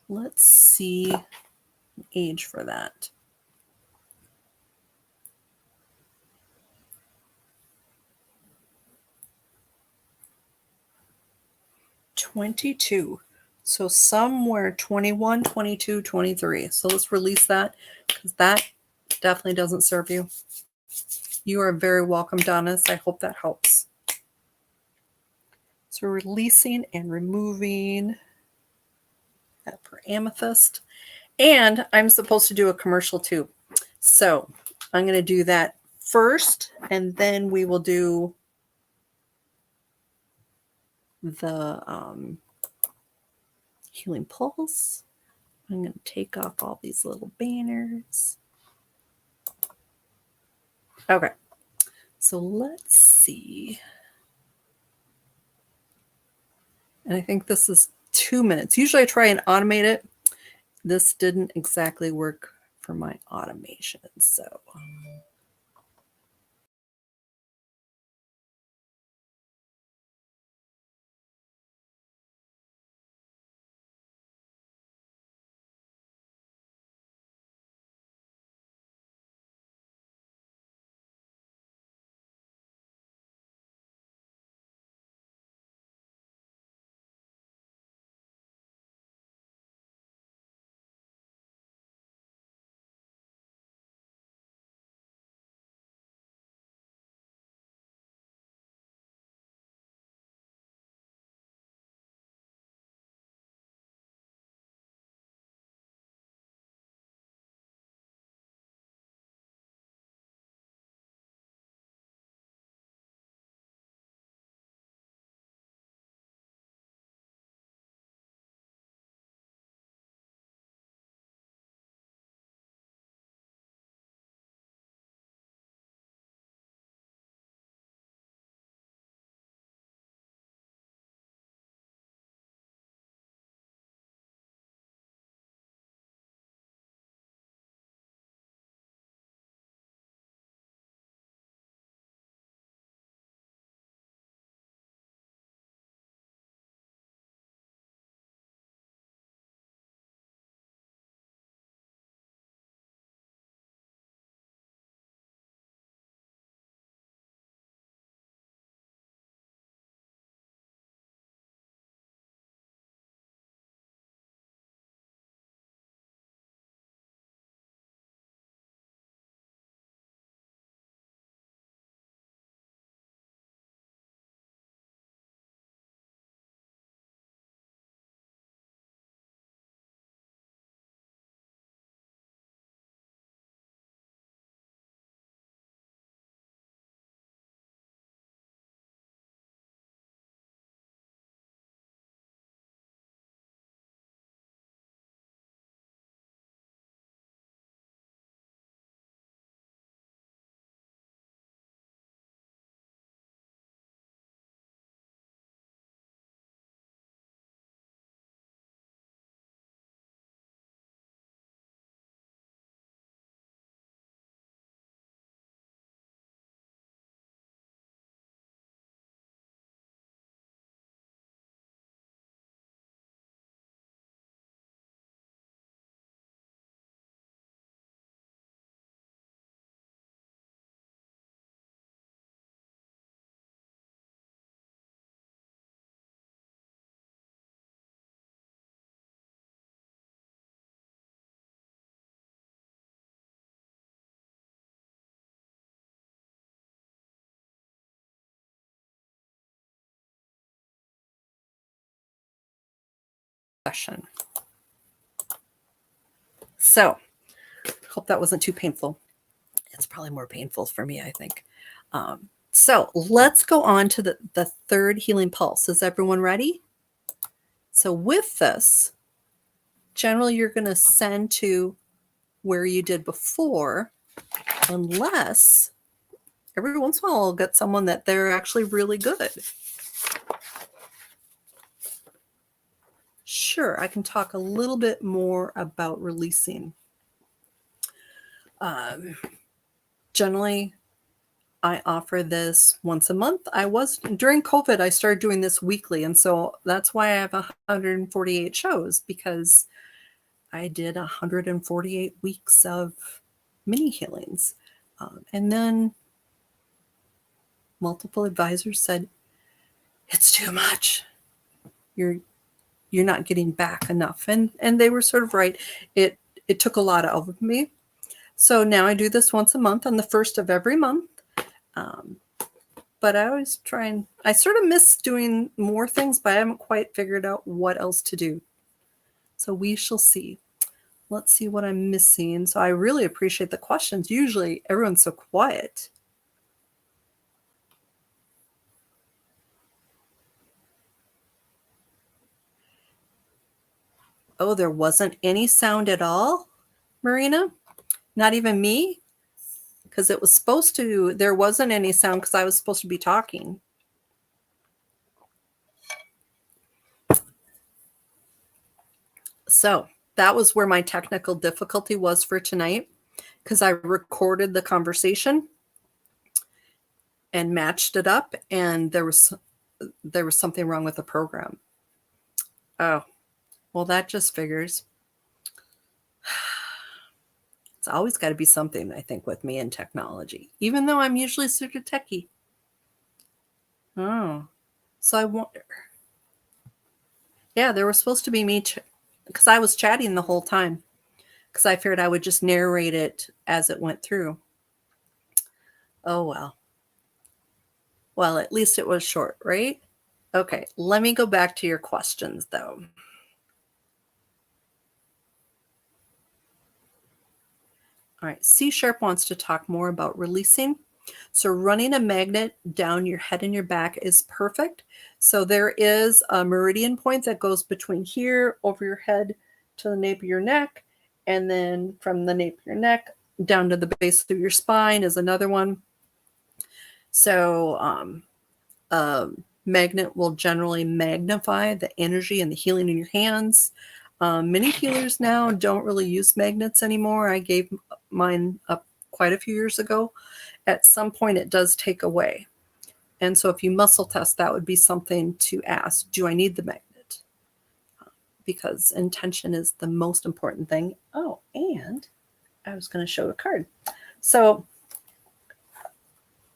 Let's see age for that. 22. So somewhere 21, 22, 23. So let's release that because that definitely doesn't serve you. You are very welcome, Donis. I hope that helps. So releasing and removing that for Amethyst. And I'm supposed to do a commercial too. So I'm going to do that first, and then we will do the healing pulse. I'm going to take off all these little banners. Okay, so let's see. And I think this is 2 minutes. Usually I try and automate it. This didn't exactly work for my automation, so. Question. So, hope that wasn't too painful. It's probably more painful for me, I think. So let's go on to the third healing pulse. Is everyone ready? So with this, generally you're going to send to where you did before, unless every once in a while I'll get someone that they're actually really good. Sure, I can talk a little bit more about releasing. Generally, I offer this once a month. During COVID, I started doing this weekly. And so that's why I have 148 shows, because I did 148 weeks of mini healings. And then multiple advisors said, it's too much. You're not getting back enough. And they were sort of right. It took a lot out of me. So now I do this once a month on the first of every month. But I always I sort of miss doing more things, but I haven't quite figured out what else to do. So we shall see. Let's see what I'm missing. So I really appreciate the questions. Usually everyone's so quiet. Oh, there wasn't any sound at all, Marina? Not even me? Because it was supposed to, there wasn't any sound because I was supposed to be talking. So that was where my technical difficulty was for tonight, because I recorded the conversation and matched it up, and there was something wrong with the program. Oh, well, that just figures. It's always got to be something, I think, with me and technology, even though I'm usually super techie. Oh, so I wonder. Yeah, there was supposed to be me, because I was chatting the whole time, because I figured I would just narrate it as it went through. Oh, well. Well, at least it was short, right? Okay, let me go back to your questions, though. All right, C Sharp wants to talk more about releasing. So running a magnet down your head and your back is perfect. So there is a meridian point that goes between here, over your head to the nape of your neck, and then from the nape of your neck down to the base of your spine is another one. So a magnet will generally magnify the energy and the healing in your hands. Many healers now don't really use magnets anymore. I gave mine up quite a few years ago. At some point, it does take away. And so if you muscle test, that would be something to ask, do I need the magnet? Because intention is the most important thing. Oh, and I was going to show a card. So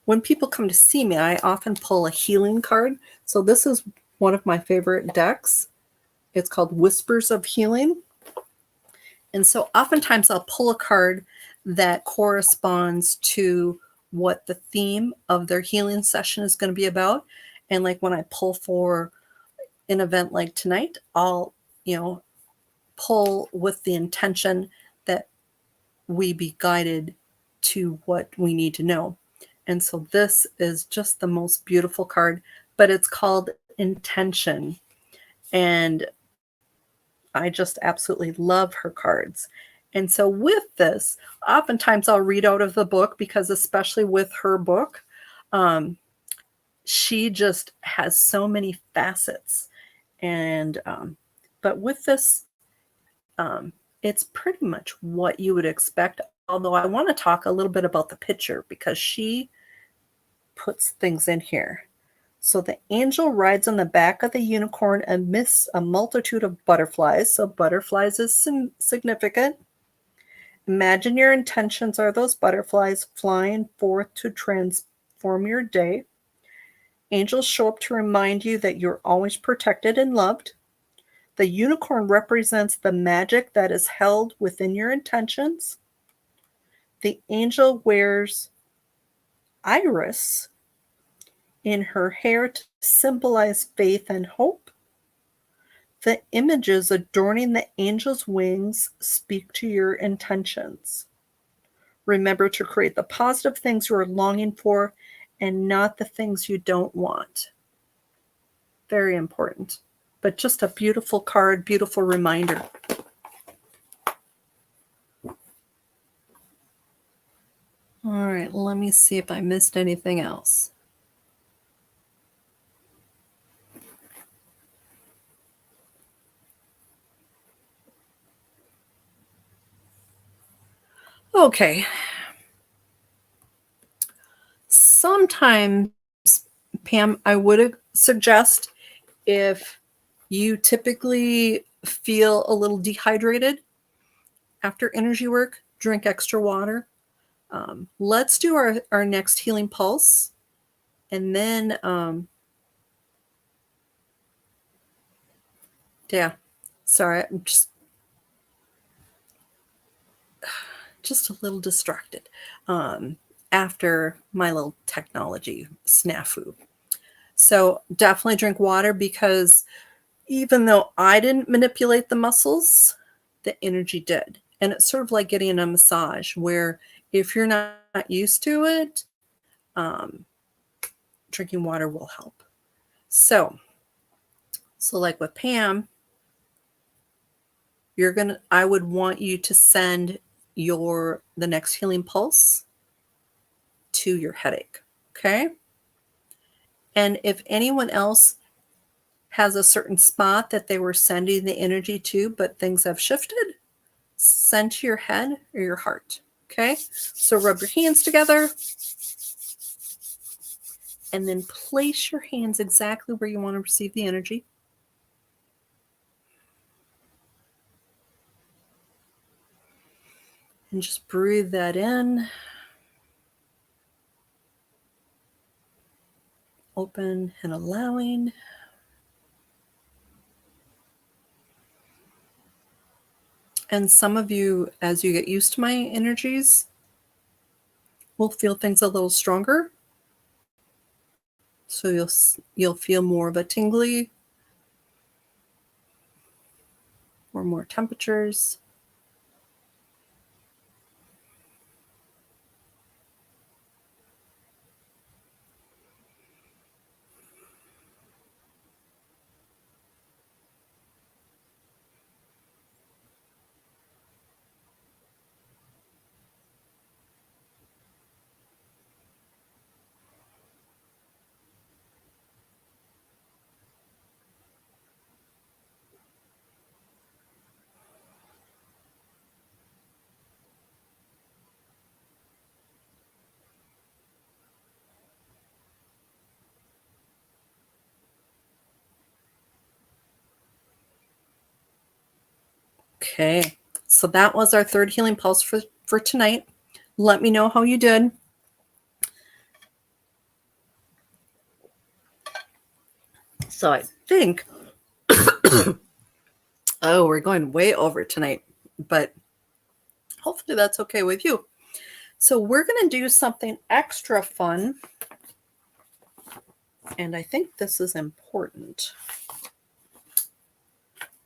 when people come to see me, I often pull a healing card. So this is one of my favorite decks. It's called Whispers of Healing. And so oftentimes I'll pull a card that corresponds to what the theme of their healing session is going to be about. And like when I pull for an event like tonight, I'll, pull with the intention that we be guided to what we need to know. And so this is just the most beautiful card, but it's called Intention. And I just absolutely love her cards. And so with this, oftentimes I'll read out of the book, because especially with her book, she just has so many facets. And but with this, it's pretty much what you would expect. Although I want to talk a little bit about the picture, because she puts things in here. So the angel rides on the back of the unicorn amidst a multitude of butterflies. So butterflies is significant. Imagine your intentions are those butterflies flying forth to transform your day. Angels show up to remind you that you're always protected and loved. The unicorn represents the magic that is held within your intentions. The angel wears iris in her hair to symbolize faith and hope. The images adorning the angel's wings speak to your intentions. Remember to create the positive things you are longing for and not the things you don't want. Very important. But just a beautiful card, beautiful reminder. All right, let me see if I missed anything else. Okay. Sometimes, Pam, I would suggest, if you typically feel a little dehydrated after energy work, drink extra water. Let's do our next healing pulse. And then, yeah, sorry, I'm just a little distracted after my little technology snafu. So definitely drink water, because even though I didn't manipulate the muscles, the energy did. And it's sort of like getting a massage, where if you're not used to it, drinking water will help. So like with Pam, I would want you to send the next healing pulse to your headache. Okay. And if anyone else has a certain spot that they were sending the energy to, but things have shifted, send to your head or your heart. Okay. So rub your hands together and then place your hands exactly where you want to receive the energy. And just breathe that in. Open and allowing. And some of you, as you get used to my energies, will feel things a little stronger. So you'll feel more of a tingly or more temperatures. Okay, so that was our third healing pulse for tonight. Let me know how you did. So I think, oh, we're going way over tonight, but hopefully that's okay with you. So we're going to do something extra fun. And I think this is important.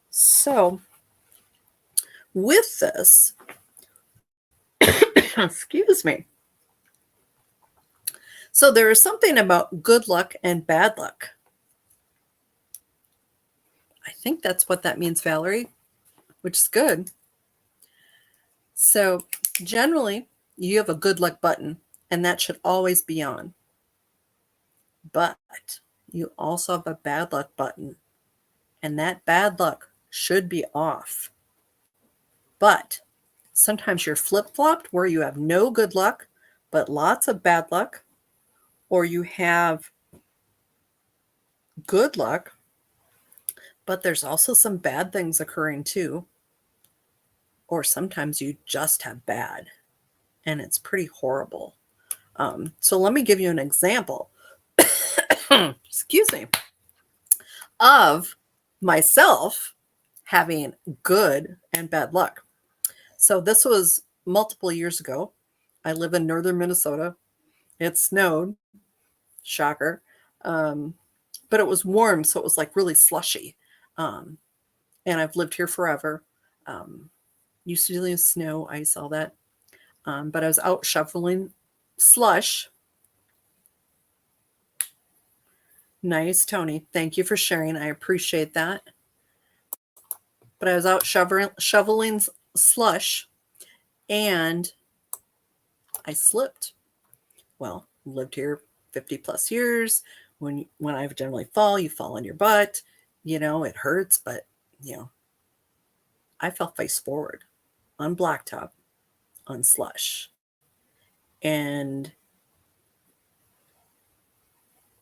So with this, excuse me. So there is something about good luck and bad luck. I think that's what that means, Valerie, which is good. So generally, you have a good luck button, and that should always be on. But you also have a bad luck button, and that bad luck should be off. But sometimes you're flip-flopped where you have no good luck, but lots of bad luck, or you have good luck, but there's also some bad things occurring too. Or sometimes you just have bad, and it's pretty horrible. So let me give you an example, excuse me, of myself having good and bad luck. So this was multiple years ago. I live in northern Minnesota. It snowed, shocker, but it was warm, so it was like really slushy. And I've lived here forever. Used to do snow, ice, all that. But I was out shoveling slush. Nice, Tony. Thank you for sharing. I appreciate that. But I was out shoveling slush, and I slipped. Well, lived here 50 plus years. When I generally fall, you fall on your butt. It hurts, but I fell face forward on blacktop on slush. And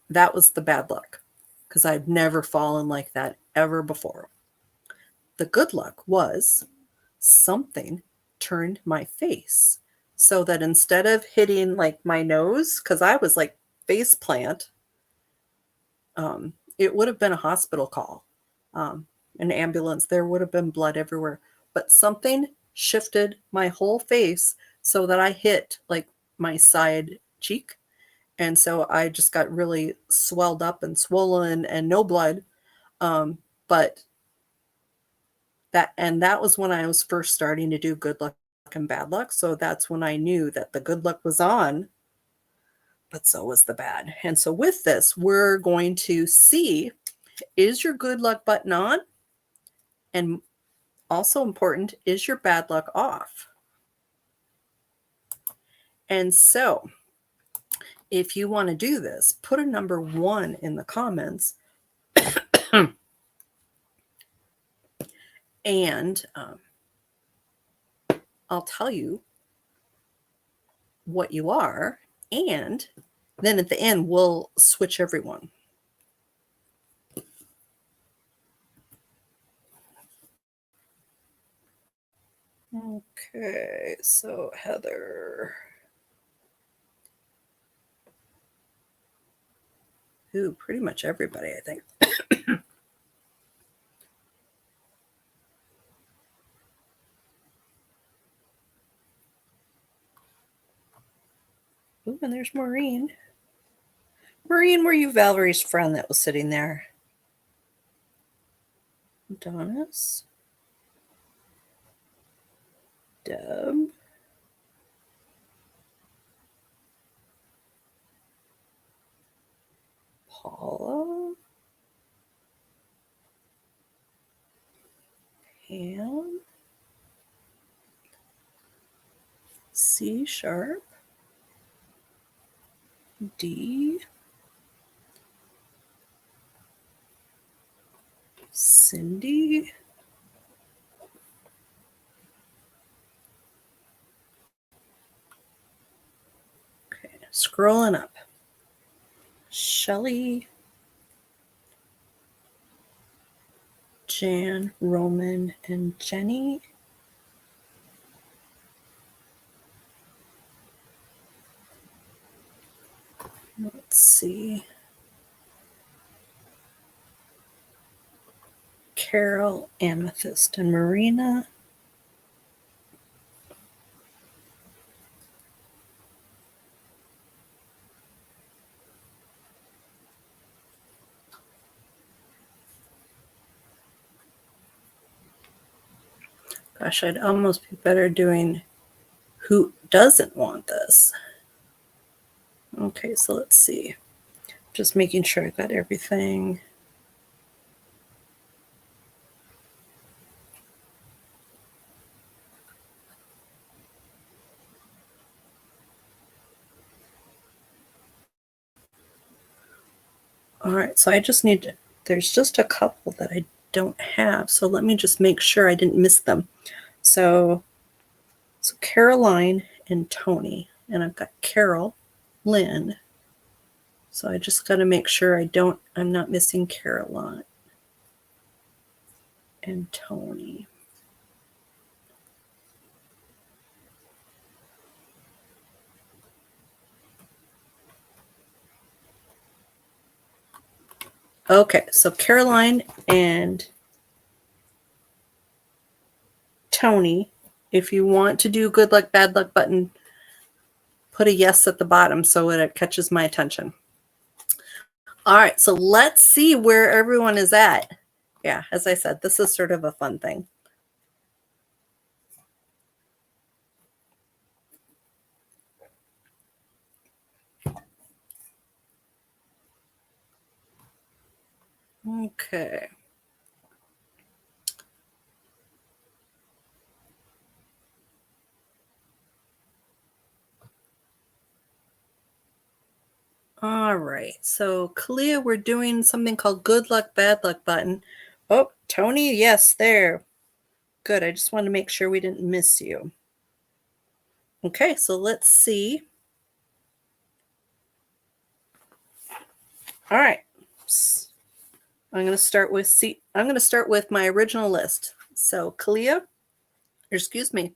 that was the bad luck, because I'd never fallen like that ever before. The good luck was something turned my face, so that instead of hitting like my nose, because I was like face plant, it would have been a hospital call, an ambulance. There would have been blood everywhere. But something shifted my whole face so that I hit like my side cheek. And so I just got really swelled up and swollen and no blood. But that was when I was first starting to do good luck and bad luck. So that's when I knew that the good luck was on, but so was the bad. And so with this, we're going to see, is your good luck button on? And Also important is your bad luck off. And so if you want to do this, put a number 1 in the comments. And I'll tell you what you are. And then at the end, we'll switch everyone. Okay, so Heather. Ooh, pretty much everybody, I think. Ooh, and there's Maureen. Maureen, were you Valerie's friend that was sitting there? Donis? Deb? Paula? Pam? C sharp? D? Cindy? Okay, scrolling up. Shelley? Jan, Roman, and Jenny? Let's see. Carol, Amethyst, and Marina. Gosh, I'd almost be better doing who doesn't want this. Okay, so let's see. Just making sure I got everything. All right, so I just need to, there's just a couple that I don't have. So let me just make sure I didn't miss them. So Caroline and Tony, and I've got Carol, Lynn. So I just got to make sure I'm not missing Caroline and Tony. Okay, so Caroline and Tony, if you want to do good luck, bad luck button, put a yes at the bottom so it catches my attention. All right, so let's see where everyone is at. Yeah, as I said, this is sort of a fun thing. Okay. All right, so Kalia, we're doing something called good luck, bad luck button. Oh, Tony, yes, there. Good, I just wanted to make sure we didn't miss you. Okay, so let's see. All right. I'm going to start with my original list. So Kalia, excuse me,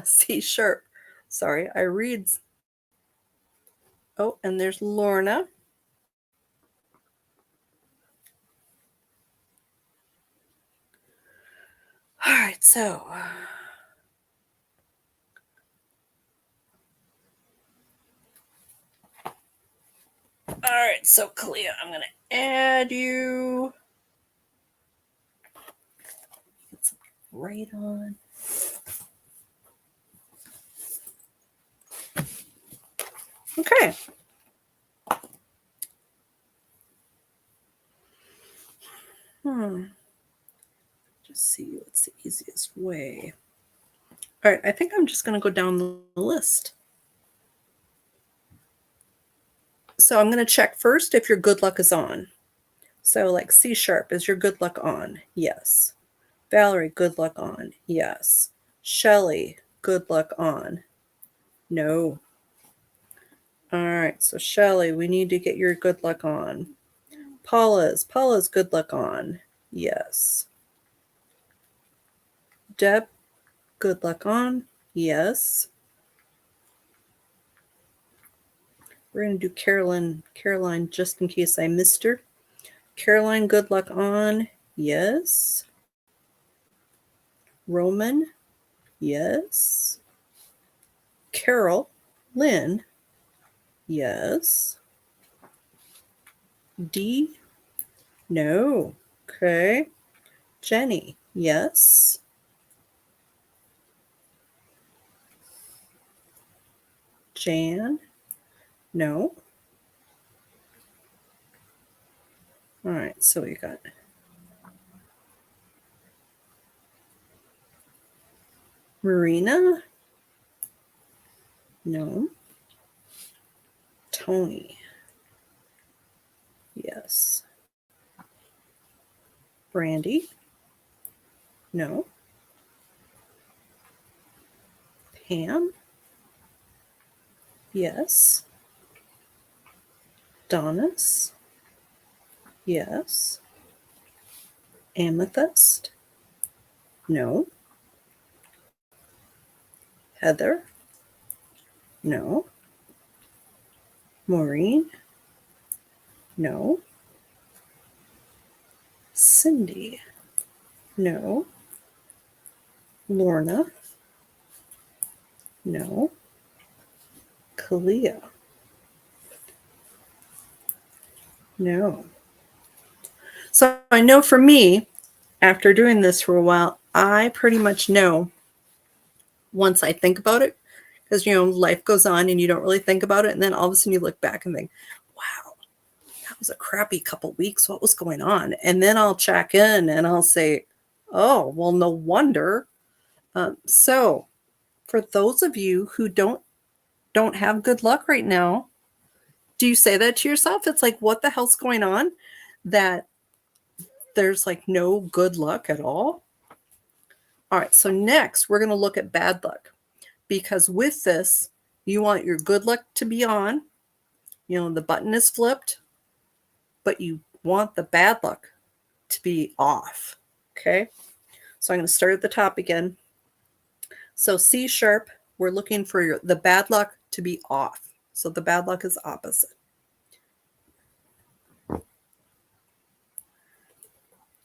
C sharp. Sorry, I read. Oh, and there's Lorna. All right, so Kalia, I'm going to add you. It's right on. Okay. Just see what's the easiest way. All right, I think I'm just going to go down the list. So I'm going to check first if your good luck is on. So like C sharp, is your good luck on? Yes. Valerie, good luck on? Yes. Shelly, good luck on? No. All right, so Shelly, we need to get your good luck on. Paula's good luck on? Yes. Deb, good luck on? Yes. We're going to do Caroline, just in case I missed her. Caroline, good luck on? Yes. Roman, yes. Carol, Lynn, yes. D, no. Okay. Jenny, yes. Jan, no. All right, so we got Marina, no. Tony, yes. Brandy, no. Pam, yes. Donis, yes. Amethyst, no. Heather, no. Maureen, no. Cindy, no. Lorna, no. Kalia, no. So I know for me, after doing this for a while, I pretty much know once I think about it, because, life goes on and you don't really think about it. And then all of a sudden you look back and think, wow, that was a crappy couple weeks. What was going on? And then I'll check in and I'll say, oh, well, no wonder. So for those of you who don't have good luck right now, do you say that to yourself? It's like, what the hell's going on? That there's like no good luck at all. All right, so next we're going to look at bad luck, because with this, you want your good luck to be on. The button is flipped, but you want the bad luck to be off. Okay, so I'm going to start at the top again. So C sharp, we're looking for the bad luck to be off. So the bad luck is opposite.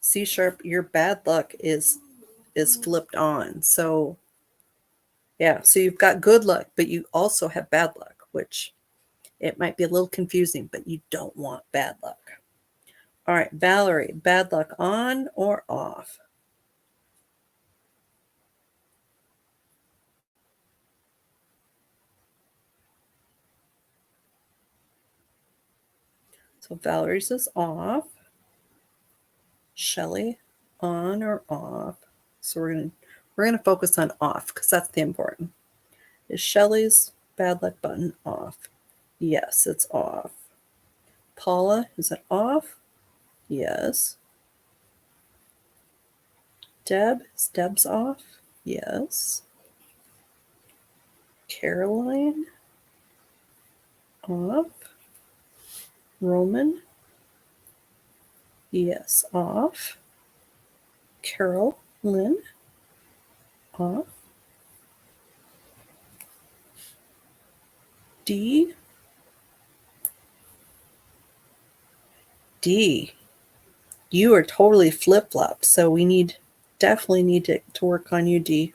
C sharp, your bad luck is flipped on. So yeah, so you've got good luck, but you also have bad luck, which it might be a little confusing, but you don't want bad luck. All right, Valerie, bad luck on or off? So Valerie's is off. Shelly, on or off? So we're gonna focus on off because that's the important. Is Shelly's bad luck button off? Yes, it's off. Paula, is it off? Yes. Deb, is Deb's off? Yes. Caroline, off. Roman, yes, off. Carol, Lynn, off. D, you are totally flip-flop, so we definitely need to work on you, D.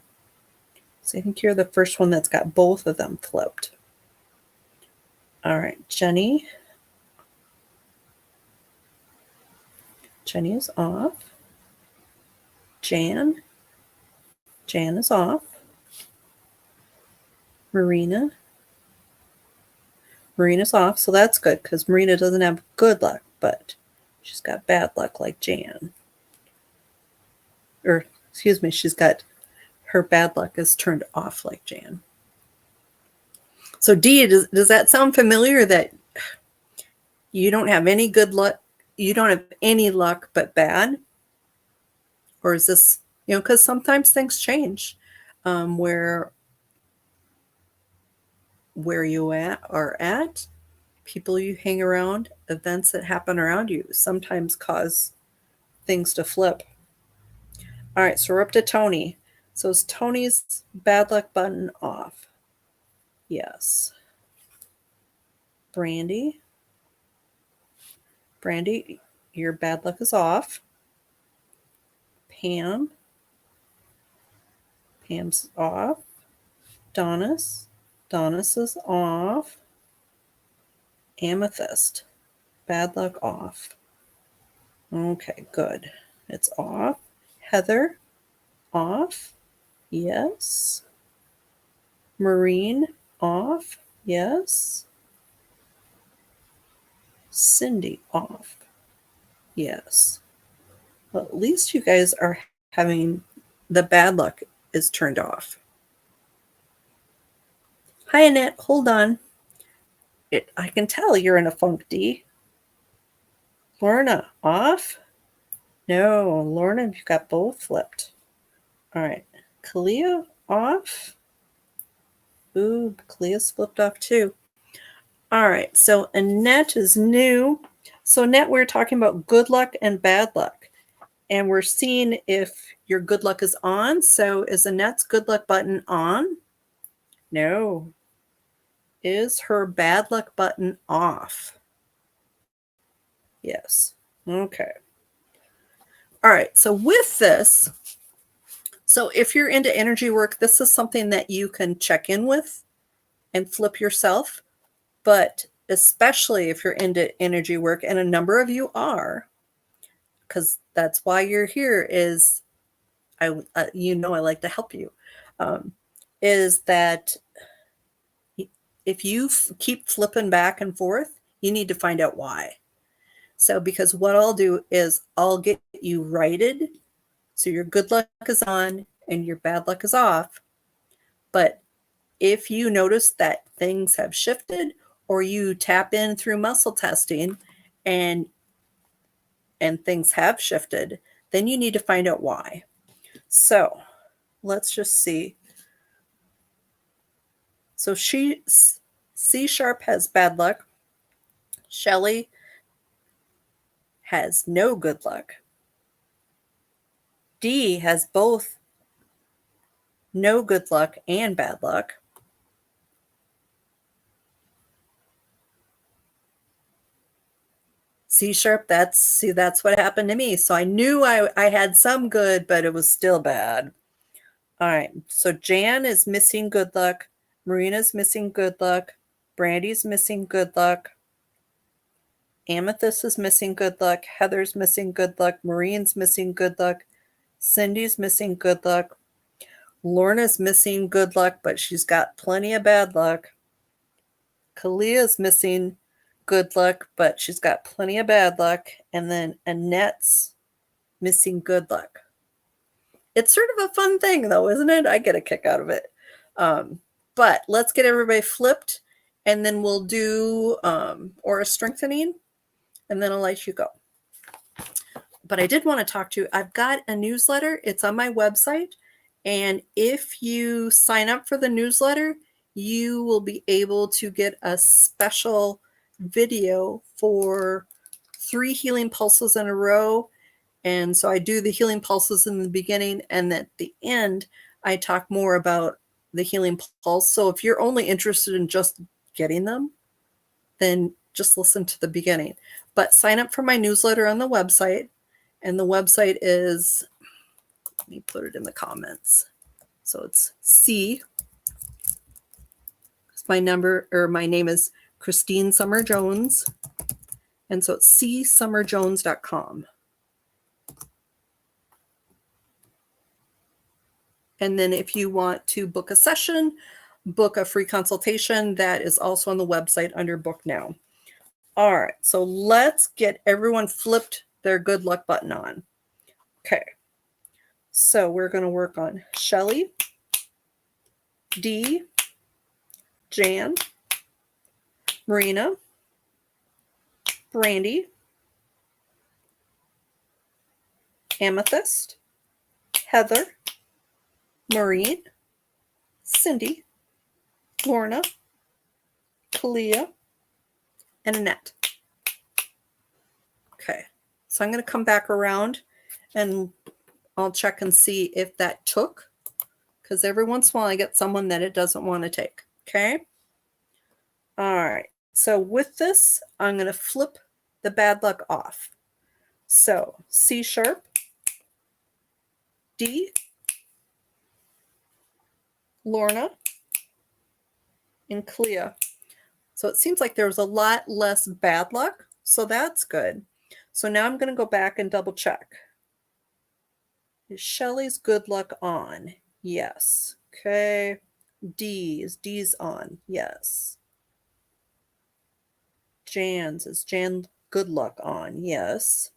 So I think you're the first one that's got both of them flipped. All right, Jenny. Jenny is off. Jan is off. Marina's off, so that's good because Marina doesn't have good luck, but she's got bad luck like Jan. or excuse me, she's got her bad luck is turned off like Jan. So D, does that sound familiar, that you don't have any good luck, you don't have any luck but bad? Or is this, because sometimes things change, where you are at, people you hang around, events that happen around you sometimes cause things to flip. All right, so we're up to Tony. So is Tony's bad luck button off? Yes. Brandy, your bad luck is off. Pam's off. Donna's is off. Amethyst, bad luck off. Okay, good. It's off. Heather, off. Yes. Maureen, off. Yes. Cindy, off. Yes. Well, at least you guys are having the bad luck is turned off. Hi, Annette. Hold on. I can tell you're in a funk, D. Lorna, off? No, Lorna, you've got both flipped. All right. Kalia, off? Ooh, Kalia's flipped off too. All right, so Annette is new. So Annette, we're talking about good luck and bad luck. And we're seeing if your good luck is on. So is Annette's good luck button on? No. Is her bad luck button off? Yes. Okay. All right, so with this, so if you're into energy work, this is something that you can check in with and flip yourself. But especially if you're into energy work, and a number of you are, because that's why you're here, is I like to help you, is that if you keep flipping back and forth, you need to find out why. So because what I'll do is I'll get you righted, so your good luck is on and your bad luck is off. But if you notice that things have shifted, or you tap in through muscle testing and things have shifted, then you need to find out why. So let's just see. So C sharp has bad luck. Shelly has no good luck. D has both no good luck and bad luck. C sharp, that's what happened to me. So I knew I had some good, but it was still bad. All right, so Jan is missing good luck. Marina's missing good luck. Brandy's missing good luck. Amethyst is missing good luck. Heather's missing good luck. Maureen's missing good luck. Cindy's missing good luck. Lorna's missing good luck, but she's got plenty of bad luck. Kalia's missing good luck, but she's got plenty of bad luck. And then Annette's missing good luck. It's sort of a fun thing, though, isn't it? I get a kick out of it. But let's get everybody flipped, and then we'll do aura strengthening, and then I'll let you go. But I did want to talk to you. I've got a newsletter. It's on my website. And if you sign up for the newsletter, you will be able to get a special video for 3 healing pulses in a row. And so I do the healing pulses in the beginning, and at the end, I talk more about the healing pulse. So if you're only interested in just getting them, then just listen to the beginning. But sign up for my newsletter on the website. And the website is, let me put it in the comments. So it's my name is Christine Summer Jones. And so it's csummerjones.com. And then if you want to book a session, book a free consultation, that is also on the website under Book Now. All right, so let's get everyone flipped their good luck button on. Okay, So we're going to work on Shelly, Dee, Jan, Marina, Brandy, Amethyst, Heather, Maureen, Cindy, Lorna, Kalia, and Annette. Okay, so I'm going to come back around and I'll check and see if that took, because every once in a while I get someone that it doesn't want to take. Okay. All right. So with this, I'm going to flip the bad luck off. So C sharp, D, Lorna, and Clea. So it seems like there was a lot less bad luck. So that's good. So now I'm going to go back and double check. Is Shelly's good luck on? Yes. Okay. D's on. Yes. Jan's, is Jan good luck on? Yes.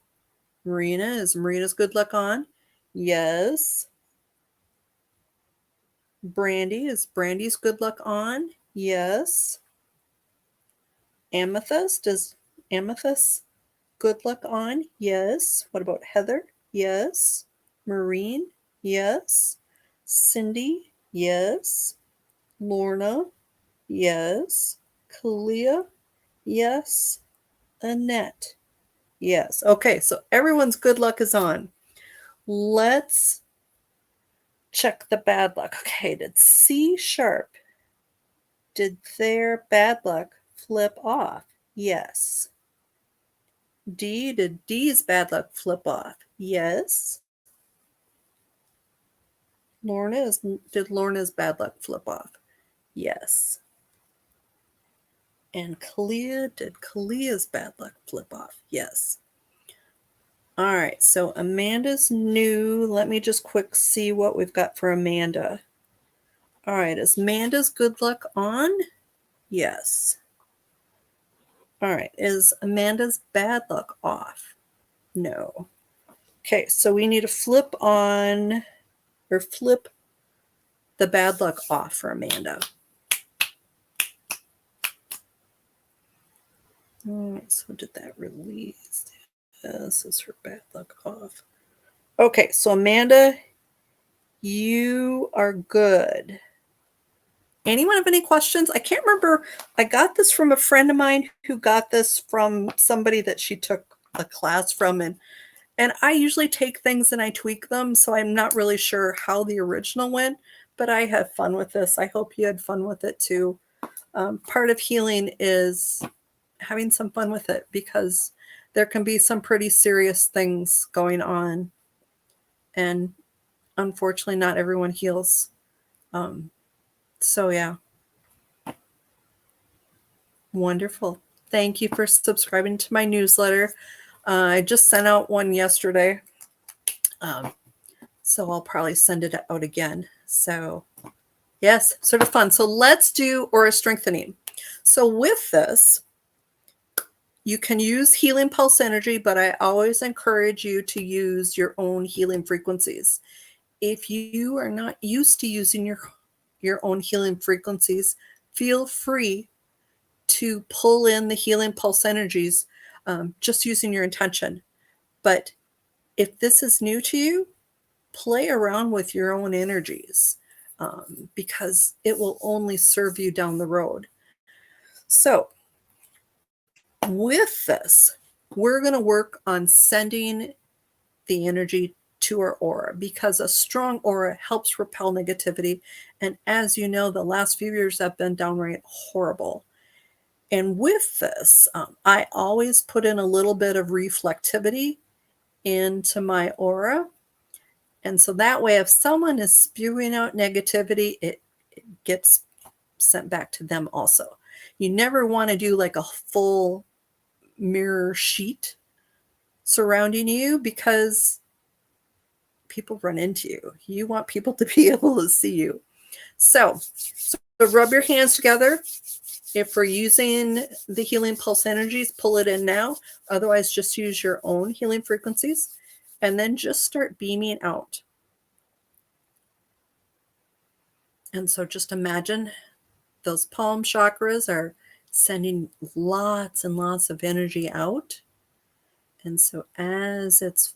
Marina's good luck on? Yes. Brandy, is Brandy's good luck on? Yes. Amethyst, is Amethyst good luck on? Yes. What about Heather? Yes. Maureen? Yes. Cindy? Yes. Lorna? Yes. Kalia? Yes. Annette? Yes. Okay, so everyone's good luck is on. Let's check the bad luck. Okay, did C sharp, did their bad luck flip off? Yes. Did D's bad luck flip off? Yes. Did Lorna's bad luck flip off? Yes. And did Kalia's bad luck flip off? Yes. All right, so Amanda's new. Let me just quick see what we've got for Amanda. All right, is Amanda's good luck on? Yes. All right, is Amanda's bad luck off? No. Okay, so we need to flip on, or flip the bad luck off for Amanda. All right, so did that release? This is her bad luck off. Okay, so Amanda, you are good. Anyone have any questions? I can't remember. I got this from a friend of mine who got this from somebody that she took a class from. And I usually take things and I tweak them. So I'm not really sure how the original went, but I had fun with this. I hope you had fun with it too. Part of healing is having some fun with it, because there can be some pretty serious things going on. And unfortunately, not everyone heals. So yeah. Wonderful. Thank you for subscribing to my newsletter. I just sent out one yesterday. So I'll probably send it out again. So yes, sort of fun. So let's do aura strengthening. So with this, you can use healing pulse energy, but I always encourage you to use your own healing frequencies. If you are not used to using your own healing frequencies, feel free to pull in the healing pulse energies, just using your intention. But if this is new to you, play around with your own energies, because it will only serve you down the road. So with this, we're going to work on sending the energy to our aura, because a strong aura helps repel negativity. And as you know, the last few years have been downright horrible. And with this, I always put in a little bit of reflectivity into my aura. And so that way, if someone is spewing out negativity, it gets sent back to them also. You never want to do like a full mirror sheet surrounding you, because people run into you. You want people to be able to see you. So rub your hands together. If we're using the healing pulse energies, pull it in now. Otherwise, just use your own healing frequencies, and then just start beaming out. And so just imagine those palm chakras are sending lots and lots of energy out. And so as it's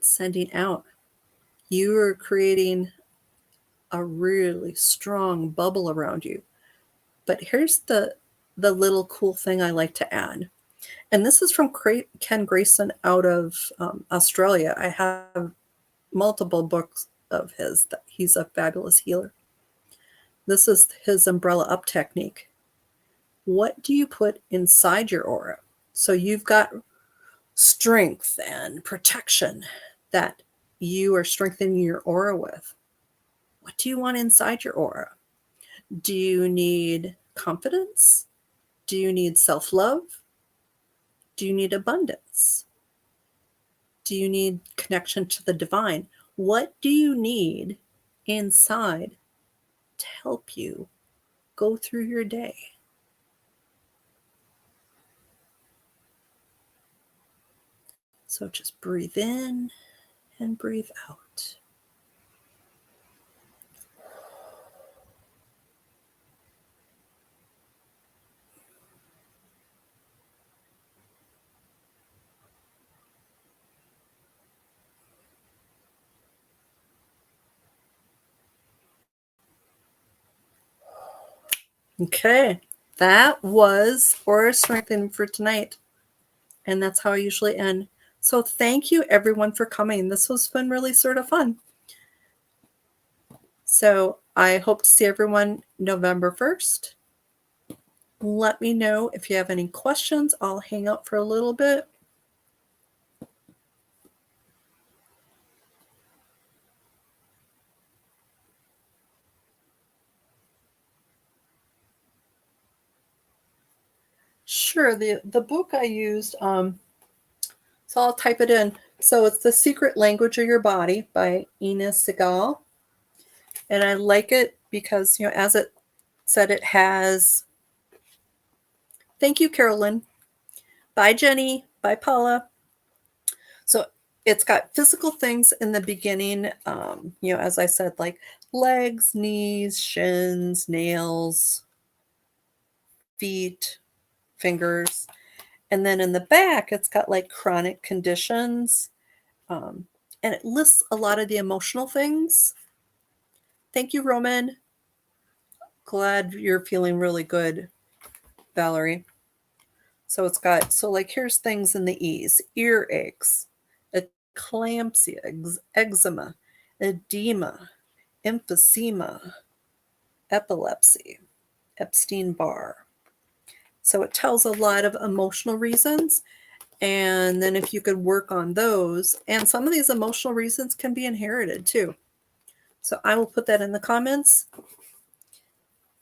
sending out, you are creating a really strong bubble around you. But here's the little cool thing I like to add. And this is from Ken Grayson out of Australia. I have multiple books of his. He's a fabulous healer. This is his umbrella up technique. What do you put inside your aura? So you've got strength and protection that you are strengthening your aura with. What do you want inside your aura? Do you need confidence? Do you need self-love? Do you need abundance? Do you need connection to the divine? What do you need inside to help you go through your day? So just breathe in and breathe out. Okay, that was aura strengthening for tonight. And that's how I usually end. So thank you everyone for coming. This was been really sort of fun. So I hope to see everyone November 1st. Let me know if you have any questions. I'll hang out for a little bit. Sure, the book I used, so I'll type it in. So it's The Secret Language of Your Body by Ines Segal. And I like it because, as it said, it has, thank you, Carolyn. Bye, Jenny. Bye, Paula. So it's got physical things in the beginning, as I said, like legs, knees, shins, nails, feet, fingers. And then in the back, it's got like chronic conditions. And it lists a lot of the emotional things. Thank you, Roman. Glad you're feeling really good, Valerie. So it's got, here's things in the E's: earaches, eclampsia, eczema, edema, emphysema, epilepsy, Epstein-Barr. So it tells a lot of emotional reasons. And then if you could work on those, and some of these emotional reasons can be inherited too. So I will put that in the comments.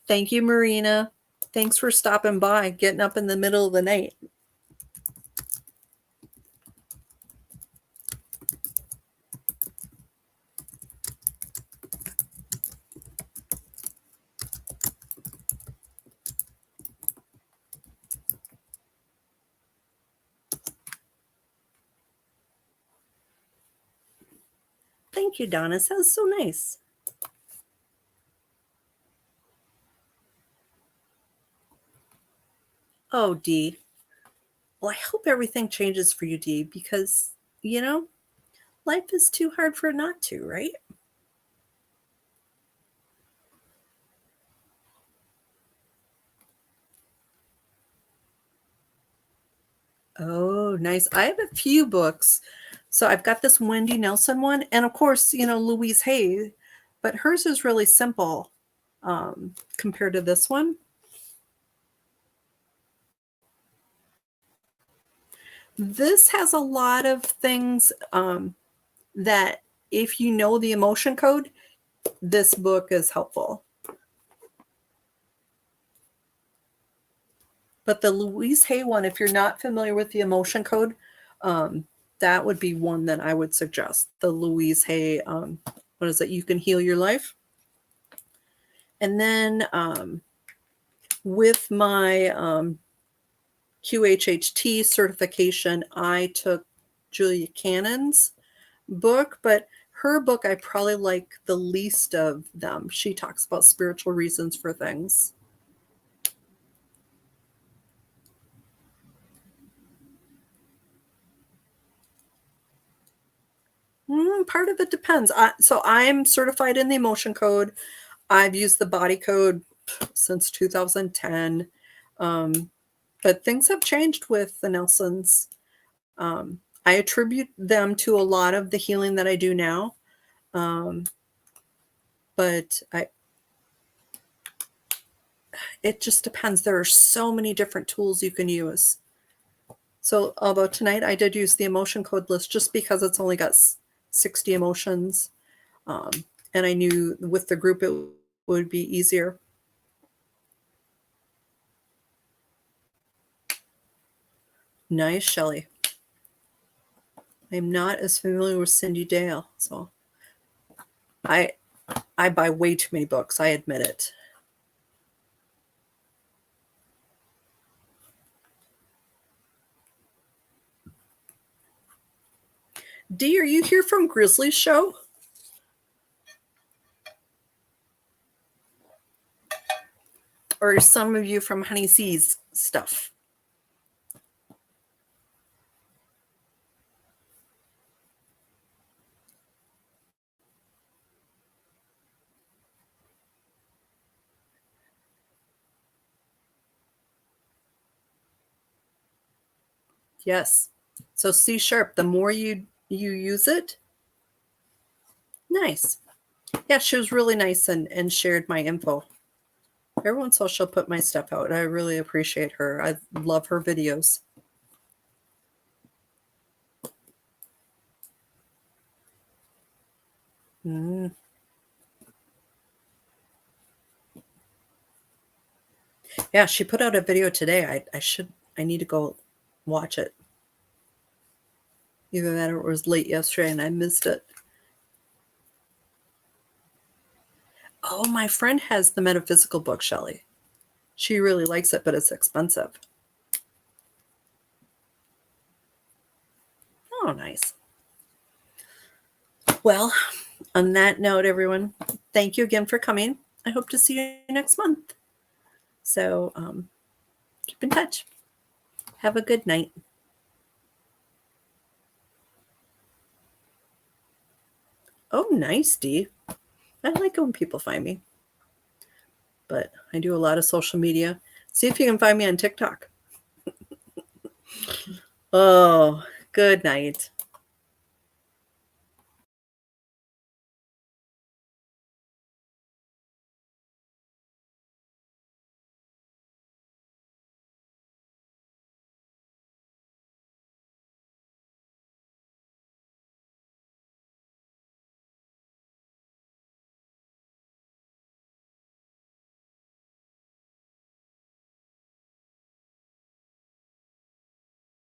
Thank you, Marina. Thanks for stopping by, getting up in the middle of the night. Thank you, Donna. Sounds so nice. Oh, Dee. Well, I hope everything changes for you, Dee, because, life is too hard for it not to, right? Oh, nice. I have a few books. So I've got this Wendy Nelson one, and of course, Louise Hay, but hers is really simple compared to this one. This has a lot of things that if you know the emotion code, this book is helpful. But the Louise Hay one, if you're not familiar with the emotion code, that would be one that I would suggest. The Louise Hay, what is it? You Can Heal Your Life. And then with my QHHT certification, I took Julia Cannon's book, but her book I probably like the least of them. She talks about spiritual reasons for things. Part of it depends. So I'm certified in the emotion code. I've used the body code since 2010. But things have changed with the Nelsons. I attribute them to a lot of the healing that I do now. But it just depends. There are so many different tools you can use. So although tonight I did use the emotion code list just because it's only got 60 emotions. And I knew with the group it would be easier. Nice, Shelley. I'm not as familiar with Cindy Dale, so I buy way too many books. I admit it. Dee, are you here from Grizzly's show? Or some of you from Honey C's stuff? Yes. So C sharp, the more you use it. Nice. Yeah, she was really nice and shared my info. Every once in a while she'll put my stuff out. I really appreciate her. I love her videos. Yeah, she put out a video today. I need to go watch it. Either that or it was late yesterday and I missed it. Oh, my friend has the metaphysical book, Shelley. She really likes it, but it's expensive. Oh, nice. Well, on that note, everyone, thank you again for coming. I hope to see you next month. So keep in touch. Have a good night. Oh, nice, Dee. I like it when people find me. But I do a lot of social media. See if you can find me on TikTok. Oh, good night.